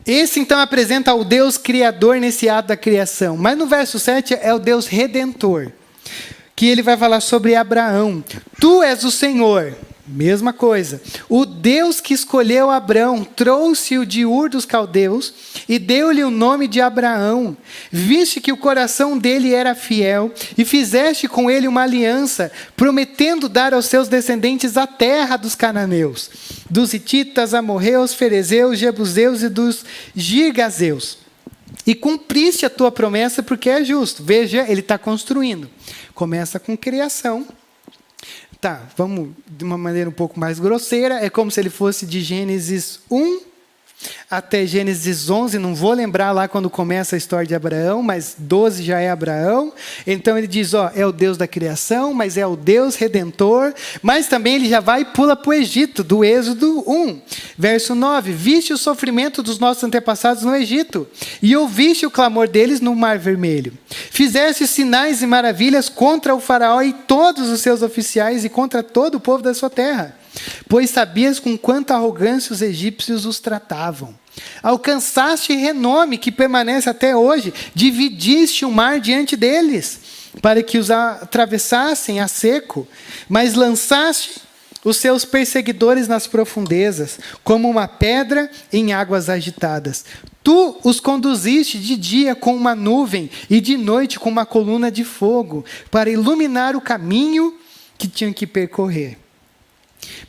Esse, então, apresenta o Deus Criador nesse ato da criação. Mas no verso 7 é o Deus Redentor, que ele vai falar sobre Abraão. Tu és o Senhor. Mesma coisa. O Deus que escolheu Abraão, trouxe-o de Ur dos Caldeus e deu-lhe o nome de Abraão. Viste que o coração dele era fiel e fizeste com ele uma aliança, prometendo dar aos seus descendentes a terra dos cananeus, dos hititas, amorreus, ferezeus, jebuseus e dos girgazeus. E cumpriste a tua promessa porque é justo. Veja, ele está construindo. Começa com criação. Tá, vamos de uma maneira um pouco mais grosseira. É como se ele fosse de Gênesis 1 até Gênesis 11, não vou lembrar lá quando começa a história de Abraão, mas 12 já é Abraão. Então ele diz, é o Deus da criação, mas é o Deus redentor. Mas também ele já vai e pula para o Egito, do Êxodo 1. Verso 9, viste o sofrimento dos nossos antepassados no Egito, e ouviste o clamor deles no Mar Vermelho. Fizeste sinais e maravilhas contra o faraó e todos os seus oficiais e contra todo o povo da sua terra. Pois sabias com quanta arrogância os egípcios os tratavam. Alcançaste renome que permanece até hoje, dividiste o mar diante deles, para que os atravessassem a seco, mas lançaste os seus perseguidores nas profundezas, como uma pedra em águas agitadas. Tu os conduziste de dia com uma nuvem e de noite com uma coluna de fogo, para iluminar o caminho que tinham que percorrer.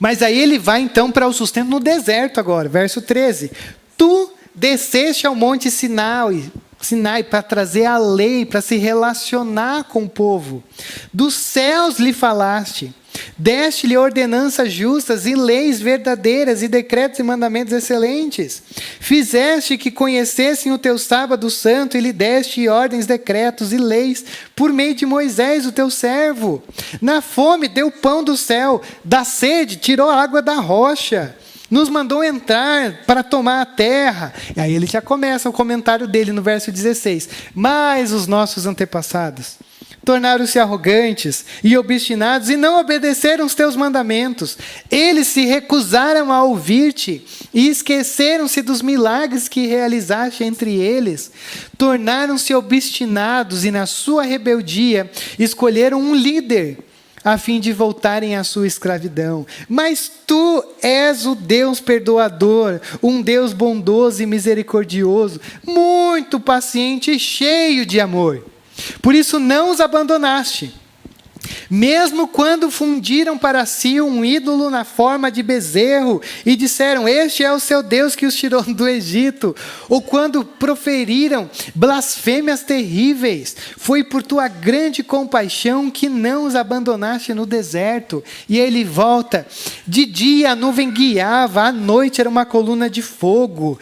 Mas aí ele vai então para o sustento no deserto agora, verso 13. Tu desceste ao monte Sinai para trazer a lei, para se relacionar com o povo. Dos céus lhe falaste, deste-lhe ordenanças justas e leis verdadeiras e decretos e mandamentos excelentes. Fizeste que conhecessem o teu sábado santo e lhe deste ordens, decretos e leis por meio de Moisés, o teu servo. Na fome deu pão do céu, da sede tirou a água da rocha. Nos mandou entrar para tomar a terra. E aí ele já começa o comentário dele no verso 16. Mas os nossos antepassados tornaram-se arrogantes e obstinados e não obedeceram os teus mandamentos. Eles se recusaram a ouvir-te e esqueceram-se dos milagres que realizaste entre eles. Tornaram-se obstinados e na sua rebeldia escolheram um líder a fim de voltarem à sua escravidão. Mas tu és o Deus perdoador, um Deus bondoso e misericordioso, muito paciente e cheio de amor. Por isso não os abandonaste, mesmo quando fundiram para si um ídolo na forma de bezerro e disseram, este é o seu Deus que os tirou do Egito, ou quando proferiram blasfêmias terríveis, foi por tua grande compaixão que não os abandonaste no deserto. E ele volta, de dia a nuvem guiava, à noite era uma coluna de fogo.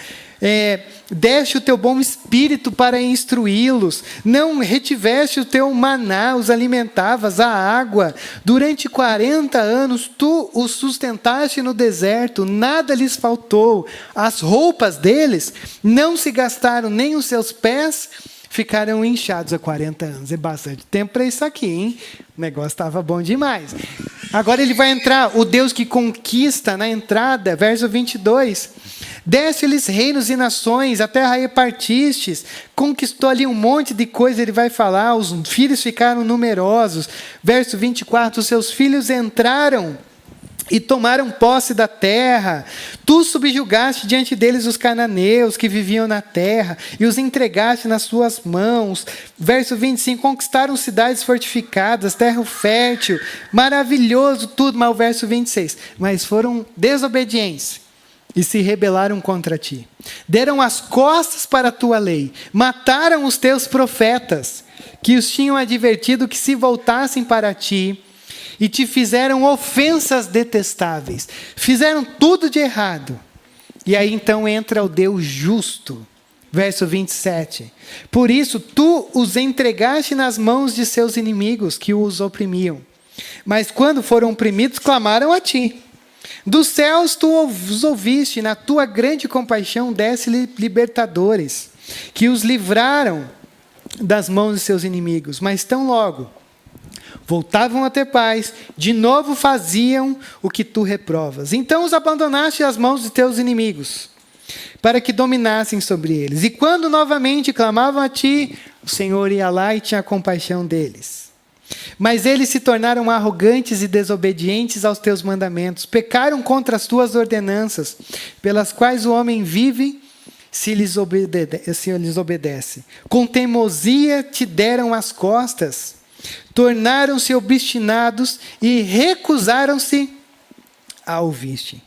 Deste o teu bom espírito para instruí-los, não retiveste o teu maná, os alimentavas, a água. Durante 40 anos tu os sustentaste no deserto, nada lhes faltou. As roupas deles não se gastaram, nem os seus pés ficaram inchados há 40 anos. É bastante tempo para isso aqui, hein? O negócio estava bom demais. Agora ele vai entrar, o Deus que conquista na entrada, verso 22. Deste-lhes reinos e nações, a terra repartistes, conquistou ali um monte de coisa, ele vai falar, os filhos ficaram numerosos. Verso 24, os seus filhos entraram e tomaram posse da terra. Tu subjugaste diante deles os cananeus que viviam na terra e os entregaste nas suas mãos. Verso 25, conquistaram cidades fortificadas, terra fértil, maravilhoso tudo. Mas o verso 26, mas foram desobedientes e se rebelaram contra ti. Deram as costas para a tua lei, mataram os teus profetas, que os tinham advertido que se voltassem para ti, e te fizeram ofensas detestáveis. Fizeram tudo de errado. E aí então entra o Deus justo. Verso 27. Por isso tu os entregaste nas mãos de seus inimigos, que os oprimiam. Mas quando foram oprimidos, clamaram a ti. Dos céus tu os ouviste, na tua grande compaixão desse libertadores, que os livraram das mãos de seus inimigos. Mas tão logo voltavam a ter paz, de novo faziam o que tu reprovas. Então os abandonaste às mãos de teus inimigos, para que dominassem sobre eles. E quando novamente clamavam a ti, o Senhor ia lá e tinha compaixão deles. Mas eles se tornaram arrogantes e desobedientes aos teus mandamentos, pecaram contra as tuas ordenanças, pelas quais o homem vive se lhes obedece. Com teimosia te deram as costas, tornaram-se obstinados e recusaram-se a ouvir-te.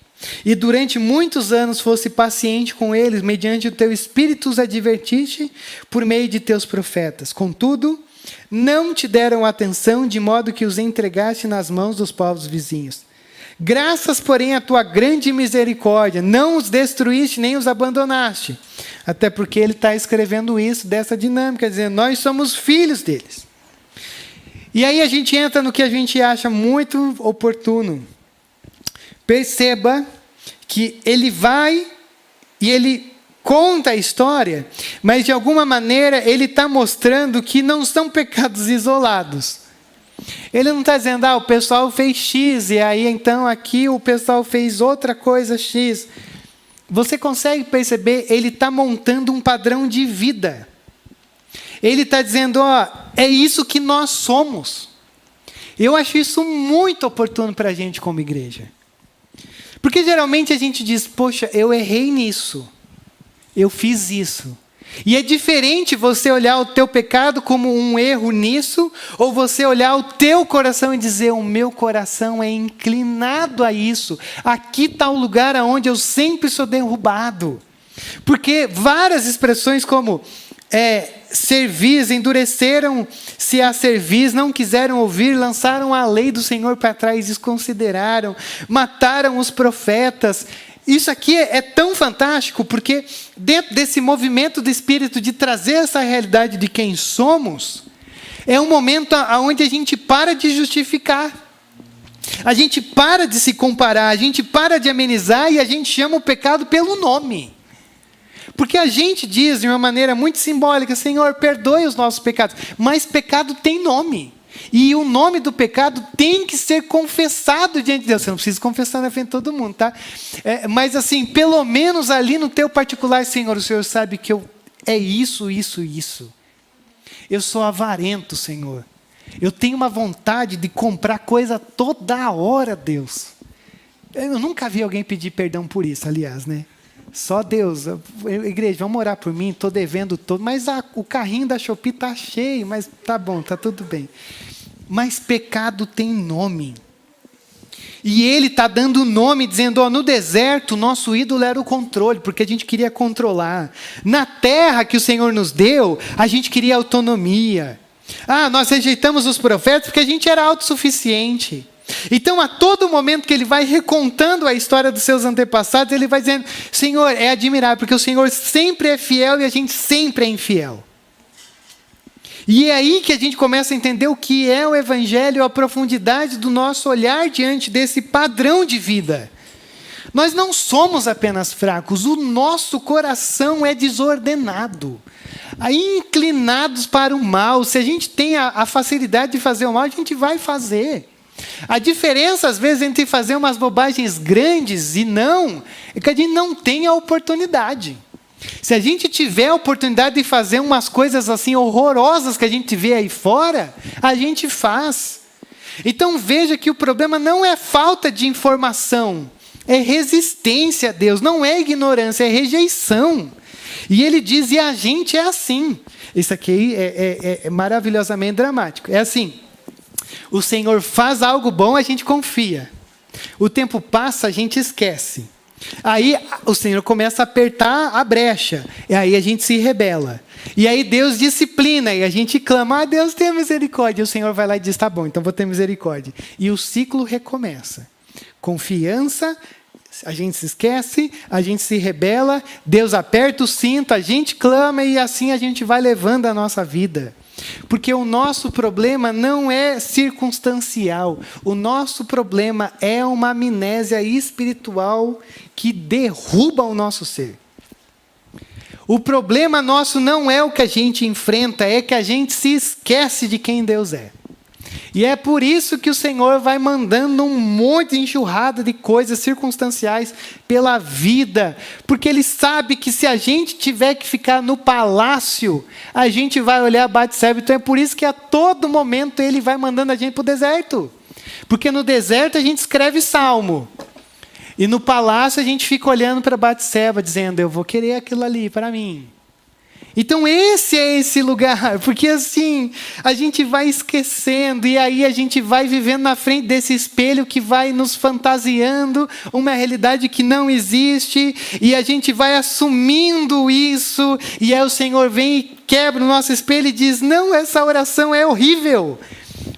E durante muitos anos fosse paciente com eles, mediante o teu espírito os advertiste por meio de teus profetas. Contudo, não te deram atenção, de modo que os entregaste nas mãos dos povos vizinhos. Graças, porém, à tua grande misericórdia, não os destruíste nem os abandonaste. Até porque ele está escrevendo isso, dessa dinâmica, dizendo, nós somos filhos deles. E aí a gente entra no que a gente acha muito oportuno. Perceba que ele vai e ele conta a história, mas de alguma maneira ele está mostrando que não são pecados isolados. Ele não está dizendo, o pessoal fez X, e aí então aqui o pessoal fez outra coisa X. Você consegue perceber, ele está montando um padrão de vida. Ele está dizendo, é isso que nós somos. Eu acho isso muito oportuno para a gente como igreja. Porque geralmente a gente diz, poxa, eu errei nisso. Eu fiz isso. E é diferente você olhar o teu pecado como um erro nisso, ou você olhar o teu coração e dizer, o meu coração é inclinado a isso. Aqui está o lugar onde eu sempre sou derrubado. Porque várias expressões como cervis, endureceram-se a cerviz, não quiseram ouvir, lançaram a lei do Senhor para trás, desconsideraram, mataram os profetas. Isso aqui é tão fantástico, porque dentro desse movimento do Espírito de trazer essa realidade de quem somos, é um momento onde a gente para de justificar, a gente para de se comparar, a gente para de amenizar e a gente chama o pecado pelo nome. Porque a gente diz de uma maneira muito simbólica, Senhor, perdoe os nossos pecados, mas pecado tem nome. E o nome do pecado tem que ser confessado diante de Deus. Você não precisa confessar na frente de todo mundo, tá? Mas assim, pelo menos ali no teu particular, Senhor, o Senhor sabe que é isso, isso, isso. Eu sou avarento, Senhor. Eu tenho uma vontade de comprar coisa toda hora, Deus. Eu nunca vi alguém pedir perdão por isso, aliás, né? Só Deus. Igreja, vamos orar por mim, estou devendo todo. Mas o carrinho da Shopee está cheio, mas tá bom, tá tudo bem. Mas pecado tem nome. E ele está dando nome, dizendo, no deserto, nosso ídolo era o controle, porque a gente queria controlar. Na terra que o Senhor nos deu, a gente queria autonomia. Nós rejeitamos os profetas porque a gente era autossuficiente. Então, a todo momento que ele vai recontando a história dos seus antepassados, ele vai dizendo, Senhor, é admirável, porque o Senhor sempre é fiel e a gente sempre é infiel. E é aí que a gente começa a entender o que é o Evangelho, a profundidade do nosso olhar diante desse padrão de vida. Nós não somos apenas fracos, o nosso coração é desordenado. Aí, inclinados para o mal, se a gente tem a facilidade de fazer o mal, a gente vai fazer. A diferença, às vezes, entre fazer umas bobagens grandes e não, é que a gente não tem a oportunidade. Se a gente tiver a oportunidade de fazer umas coisas assim horrorosas que a gente vê aí fora, a gente faz. Então veja que o problema não é falta de informação, é resistência a Deus, não é ignorância, é rejeição. E ele diz, e a gente é assim. Isso aqui é maravilhosamente dramático. É assim, o Senhor faz algo bom, a gente confia. O tempo passa, a gente esquece. Aí o Senhor começa a apertar a brecha, e aí a gente se rebela. E aí Deus disciplina, e a gente clama, Deus tenha misericórdia. E o Senhor vai lá e diz, tá bom, então vou ter misericórdia. E o ciclo recomeça. Confiança, a gente se esquece, a gente se rebela, Deus aperta o cinto, a gente clama, e assim a gente vai levando a nossa vida. Porque o nosso problema não é circunstancial. O nosso problema é uma amnésia espiritual que derruba o nosso ser. O problema nosso não é o que a gente enfrenta, é que a gente se esquece de quem Deus é. E é por isso que o Senhor vai mandando um monte de enxurrada de coisas circunstanciais pela vida. Porque Ele sabe que se a gente tiver que ficar no palácio, a gente vai olhar Batseba. Então é por isso que a todo momento Ele vai mandando a gente para o deserto. Porque no deserto a gente escreve salmo. E no palácio a gente fica olhando para Batseba, dizendo, eu vou querer aquilo ali para mim. Então esse é esse lugar, porque assim, a gente vai esquecendo, e aí a gente vai vivendo na frente desse espelho que vai nos fantasiando uma realidade que não existe, e a gente vai assumindo isso, e aí o Senhor vem e quebra o nosso espelho e diz, não, essa oração é horrível,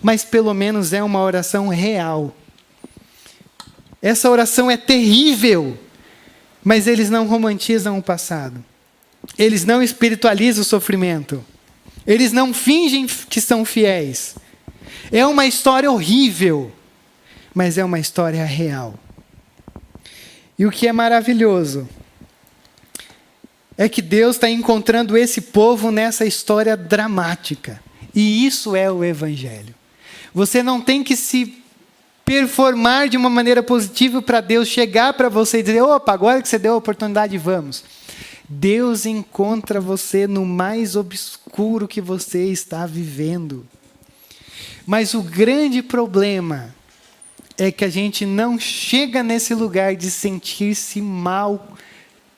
mas pelo menos é uma oração real. Essa oração é terrível, mas eles não romantizam o passado. Eles não espiritualizam o sofrimento. Eles não fingem que são fiéis. É uma história horrível, mas é uma história real. E o que é maravilhoso é que Deus está encontrando esse povo nessa história dramática. E isso é o Evangelho. Você não tem que se performar de uma maneira positiva para Deus chegar para você e dizer, opa, agora que você deu a oportunidade, vamos. Deus encontra você no mais obscuro que você está vivendo. Mas o grande problema é que a gente não chega nesse lugar de sentir-se mal,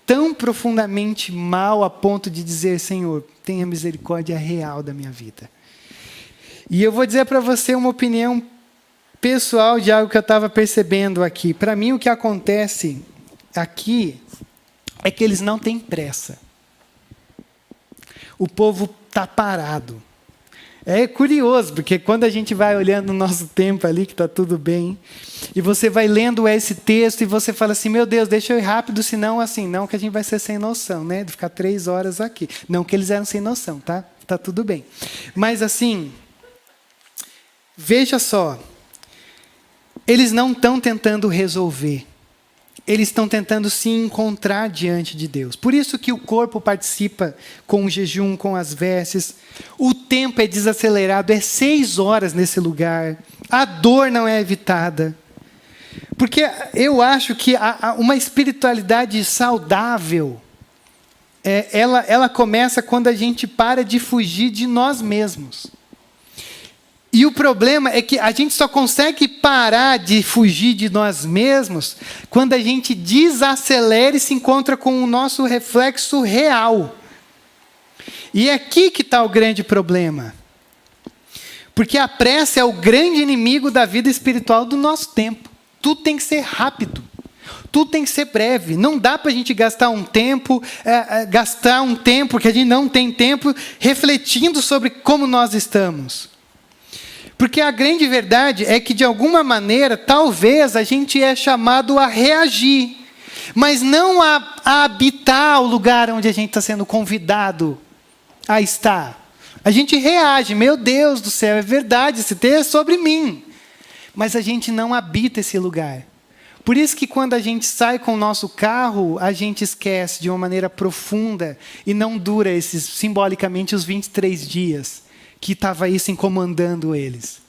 tão profundamente mal a ponto de dizer, Senhor, tenha misericórdia real da minha vida. E eu vou dizer para você uma opinião pessoal de algo que eu estava percebendo aqui. Para mim, o que acontece aqui é que eles não têm pressa. O povo está parado. É curioso, porque quando a gente vai olhando o nosso tempo ali, que está tudo bem, e você vai lendo esse texto e você fala assim, meu Deus, deixa eu ir rápido, senão assim, não que a gente vai ser sem noção, né? De ficar 3 horas aqui. Não que eles eram sem noção, tá? Tá tudo bem. Mas assim, veja só, eles não estão tentando resolver. Eles estão tentando se encontrar diante de Deus. Por isso que o corpo participa com o jejum, com as vestes. O tempo é desacelerado, é 6 horas nesse lugar. A dor não é evitada. Porque eu acho que uma espiritualidade saudável, ela começa quando a gente para de fugir de nós mesmos. E o problema é que a gente só consegue parar de fugir de nós mesmos quando a gente desacelera e se encontra com o nosso reflexo real. E é aqui que está o grande problema. Porque a pressa é o grande inimigo da vida espiritual do nosso tempo. Tudo tem que ser rápido. Tudo tem que ser breve. Não dá para a gente gastar um tempo que a gente não tem tempo, refletindo sobre como nós estamos. Porque a grande verdade é que, de alguma maneira, talvez a gente é chamado a reagir, mas não a habitar o lugar onde a gente está sendo convidado a estar. A gente reage, meu Deus do céu, é verdade, esse texto é sobre mim. Mas a gente não habita esse lugar. Por isso que quando a gente sai com o nosso carro, a gente esquece de uma maneira profunda e não dura simbolicamente os 23 dias que estava isso incomodando eles.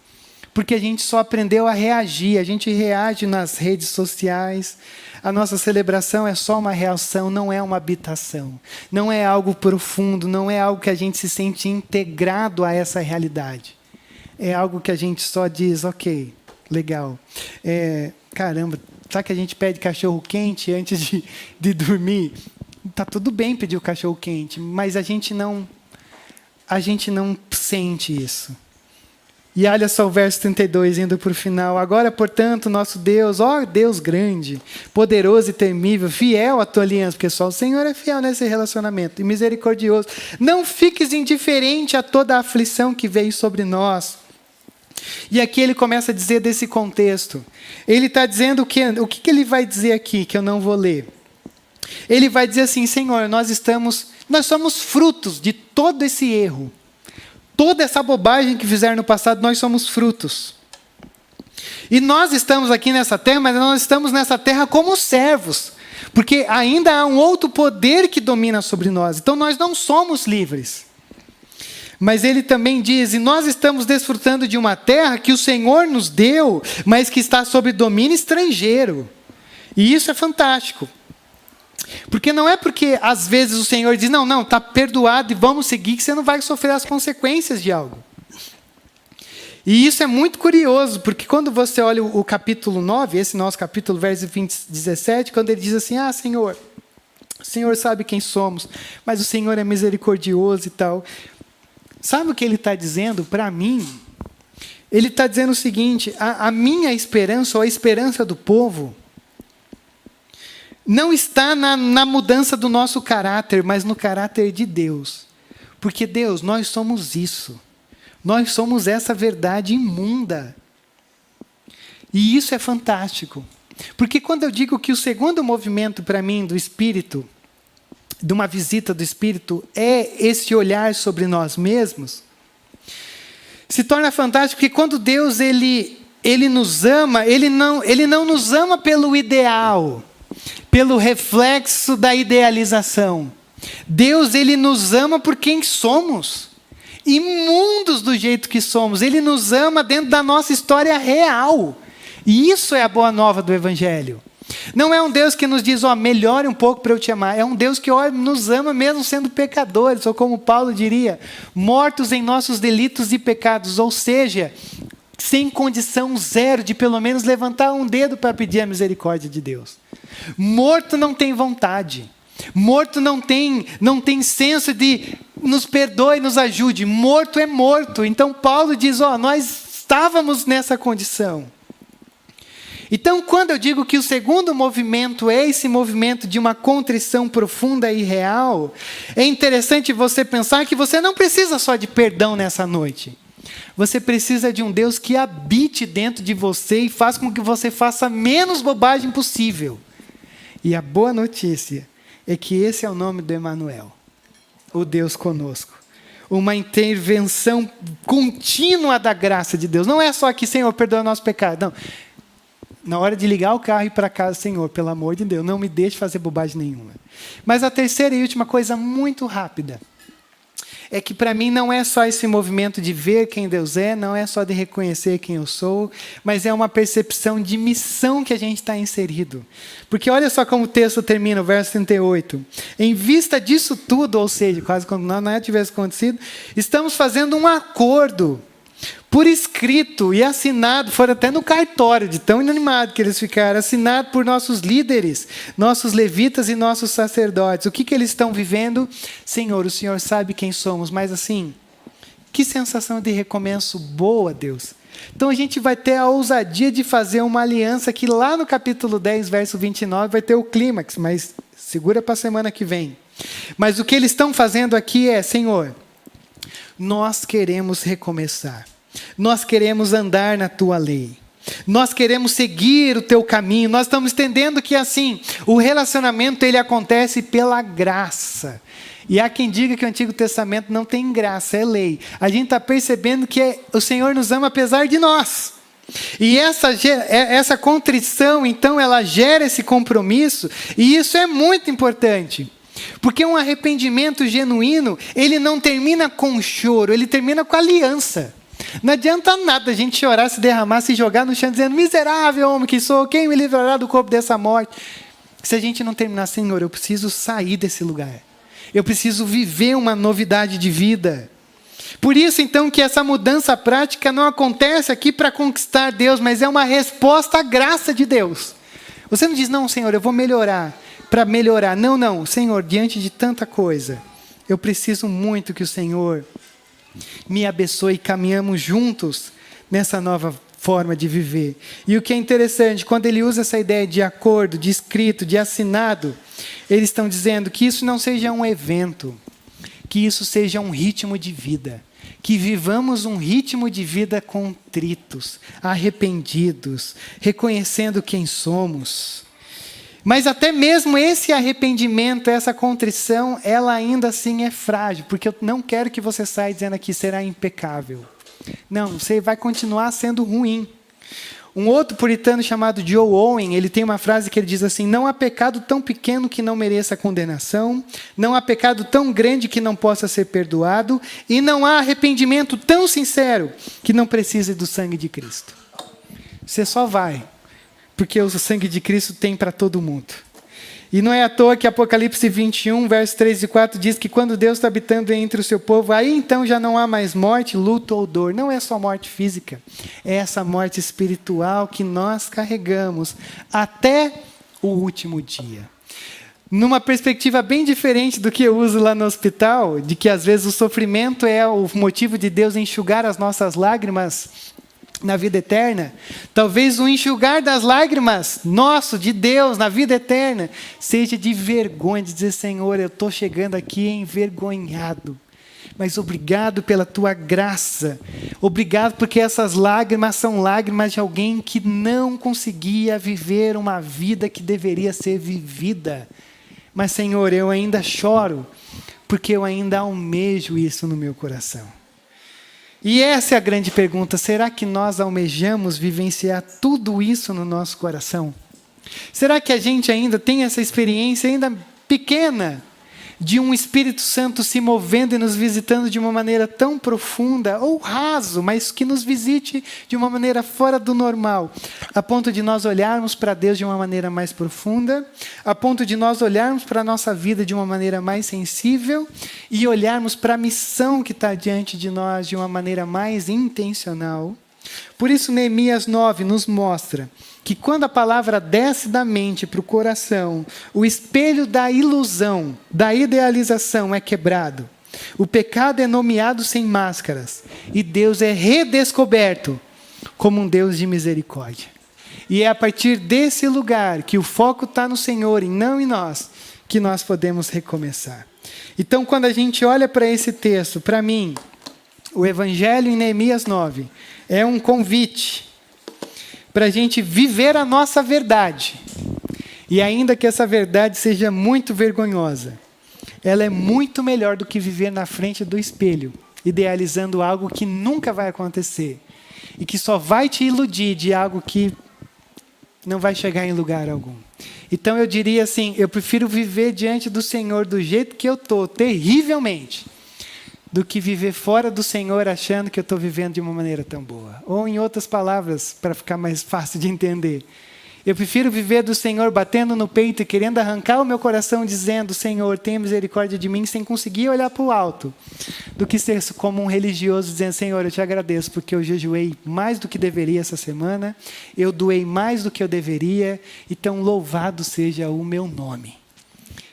Porque a gente só aprendeu a reagir, a gente reage nas redes sociais. A nossa celebração é só uma reação, não é uma habitação. Não é algo profundo, não é algo que a gente se sente integrado a essa realidade. É algo que a gente só diz, ok, legal. Caramba, sabe que a gente pede cachorro quente antes de dormir? Tá tudo bem pedir o cachorro quente, mas a gente não sente isso. E olha só o verso 32, indo para o final. Agora, portanto, nosso Deus, ó Deus grande, poderoso e temível, fiel à tua aliança, porque só o Senhor é fiel nesse relacionamento, e misericordioso. Não fiques indiferente a toda a aflição que veio sobre nós. E aqui ele começa a dizer desse contexto. Ele está dizendo o que ele vai dizer aqui, que eu não vou ler. Ele vai dizer assim, Senhor, nós somos frutos de todo esse erro. Toda essa bobagem que fizeram no passado, nós somos frutos. E nós estamos aqui nessa terra, mas nós estamos nessa terra como servos. Porque ainda há um outro poder que domina sobre nós. Então nós não somos livres. Mas ele também diz, e nós estamos desfrutando de uma terra que o Senhor nos deu, mas que está sob domínio estrangeiro. E isso é fantástico. Porque não é porque às vezes o Senhor diz, não, está perdoado e vamos seguir, que você não vai sofrer as consequências de algo. E isso é muito curioso, porque quando você olha o capítulo 9, esse nosso capítulo, verso 17, quando ele diz assim, Senhor, o Senhor sabe quem somos, mas o Senhor é misericordioso e tal. Sabe o que ele está dizendo para mim? Ele está dizendo o seguinte, a minha esperança, ou a esperança do povo, não está na mudança do nosso caráter, mas no caráter de Deus. Porque Deus, nós somos isso. Nós somos essa verdade imunda. E isso é fantástico. Porque quando eu digo que o segundo movimento para mim do Espírito, de uma visita do Espírito, é esse olhar sobre nós mesmos, se torna fantástico porque quando Deus ele nos ama, ele não nos ama pelo ideal, pelo reflexo da idealização. Deus, ele nos ama por quem somos. Imundos do jeito que somos. Ele nos ama dentro da nossa história real. E isso é a boa nova do Evangelho. Não é um Deus que nos diz, melhore um pouco para eu te amar. É um Deus que nos ama mesmo sendo pecadores. Ou como Paulo diria, mortos em nossos delitos e pecados. Ou seja, sem condição zero de pelo menos levantar um dedo para pedir a misericórdia de Deus. Morto não tem vontade. Morto não tem senso de nos perdoe, nos ajude. Morto é morto. Então Paulo diz, nós estávamos nessa condição. Então quando eu digo que o segundo movimento é esse movimento de uma contrição profunda e real, é interessante você pensar que você não precisa só de perdão nessa noite. Você precisa de um Deus que habite dentro de você e faça com que você faça menos bobagem possível. E a boa notícia é que esse é o nome do Emanuel, o Deus conosco. Uma intervenção contínua da graça de Deus. Não é só que, Senhor, perdoa o nosso pecado. Não. Na hora de ligar o carro e ir para casa, Senhor, pelo amor de Deus, não me deixe fazer bobagem nenhuma. Mas a terceira e última coisa muito rápida é que para mim não é só esse movimento de ver quem Deus é, não é só de reconhecer quem eu sou, mas é uma percepção de missão que a gente está inserido. Porque olha só como o texto termina, o verso 38. Em vista disso tudo, ou seja, quase como nada tivesse acontecido, estamos fazendo um acordo por escrito e assinado, foram até no cartório, de tão inanimado que eles ficaram, assinado por nossos líderes, nossos levitas e nossos sacerdotes. O que eles estão vivendo? Senhor, o Senhor sabe quem somos, mas assim, que sensação de recomeço boa, Deus. Então a gente vai ter a ousadia de fazer uma aliança que lá no capítulo 10, verso 29, vai ter o clímax, mas segura para a semana que vem. Mas o que eles estão fazendo aqui é, Senhor, nós queremos recomeçar. Nós queremos andar na tua lei. Nós queremos seguir o teu caminho. Nós estamos entendendo que assim, o relacionamento ele acontece pela graça. E há quem diga que o Antigo Testamento não tem graça, é lei. A gente está percebendo que o Senhor nos ama apesar de nós. E essa contrição, então, ela gera esse compromisso, e isso é muito importante. Porque um arrependimento genuíno, ele não termina com choro, ele termina com aliança. Não adianta nada a gente chorar, se derramar, se jogar no chão, dizendo, miserável homem que sou, quem me livrará do corpo dessa morte? Se a gente não terminar, Senhor, eu preciso sair desse lugar. Eu preciso viver uma novidade de vida. Por isso, então, que essa mudança prática não acontece aqui para conquistar Deus, mas é uma resposta à graça de Deus. Você não diz, não, Senhor, eu vou melhorar, para melhorar. Não, não, Senhor, diante de tanta coisa, eu preciso muito que o Senhor me abençoe e caminhamos juntos nessa nova forma de viver. E o que é interessante, quando ele usa essa ideia de acordo, de escrito, de assinado, eles estão dizendo que isso não seja um evento, que isso seja um ritmo de vida, que vivamos um ritmo de vida contritos, arrependidos, reconhecendo quem somos. Mas até mesmo esse arrependimento, essa contrição, ela ainda assim é frágil, porque eu não quero que você saia dizendo aqui, será impecável. Não, você vai continuar sendo ruim. Um outro puritano chamado Joe Owen, ele tem uma frase que ele diz assim, não há pecado tão pequeno que não mereça condenação, não há pecado tão grande que não possa ser perdoado, e não há arrependimento tão sincero que não precise do sangue de Cristo. Você só vai, porque o sangue de Cristo tem para todo mundo. E não é à toa que Apocalipse 21, versos 3 e 4 diz que quando Deus está habitando entre o seu povo, aí então já não há mais morte, luto ou dor. Não é só morte física, é essa morte espiritual que nós carregamos até o último dia. Numa perspectiva bem diferente do que eu uso lá no hospital, de que às vezes o sofrimento é o motivo de Deus enxugar as nossas lágrimas na vida eterna, talvez o enxugar das lágrimas nosso, de Deus, na vida eterna, seja de vergonha, de dizer, Senhor, eu estou chegando aqui envergonhado, mas obrigado pela tua graça, obrigado porque essas lágrimas são lágrimas de alguém que não conseguia viver uma vida que deveria ser vivida, mas Senhor, eu ainda choro, porque eu ainda almejo isso no meu coração. E essa é a grande pergunta, será que nós almejamos vivenciar tudo isso no nosso coração? Será que a gente ainda tem essa experiência ainda pequena de um Espírito Santo se movendo e nos visitando de uma maneira tão profunda, ou raso, mas que nos visite de uma maneira fora do normal, a ponto de nós olharmos para Deus de uma maneira mais profunda, a ponto de nós olharmos para a nossa vida de uma maneira mais sensível e olharmos para a missão que está diante de nós de uma maneira mais intencional. Por isso, Neemias 9 nos mostra que quando a palavra desce da mente para o coração, o espelho da ilusão, da idealização é quebrado. O pecado é nomeado sem máscaras e Deus é redescoberto como um Deus de misericórdia. E é a partir desse lugar que o foco está no Senhor e não em nós, que nós podemos recomeçar. Então, quando a gente olha para esse texto, para mim, o Evangelho em Neemias 9 é um convite para a gente viver a nossa verdade. E ainda que essa verdade seja muito vergonhosa, ela é muito melhor do que viver na frente do espelho, idealizando algo que nunca vai acontecer e que só vai te iludir de algo que não vai chegar em lugar algum. Então eu diria assim, eu prefiro viver diante do Senhor do jeito que eu estou, terrivelmente, do que viver fora do Senhor achando que eu estou vivendo de uma maneira tão boa. Ou em outras palavras, para ficar mais fácil de entender, eu prefiro viver do Senhor batendo no peito e querendo arrancar o meu coração dizendo, Senhor, tenha misericórdia de mim, sem conseguir olhar para o alto, do que ser como um religioso dizendo, Senhor, eu te agradeço porque eu jejuei mais do que deveria essa semana, eu doei mais do que eu deveria, então louvado seja o meu nome.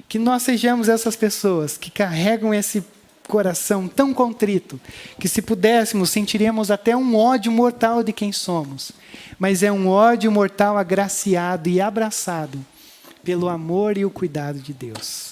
Que nós sejamos essas pessoas que carregam esse coração tão contrito, que se pudéssemos, sentiríamos até um ódio mortal de quem somos. Mas é um ódio mortal agraciado e abraçado pelo amor e o cuidado de Deus.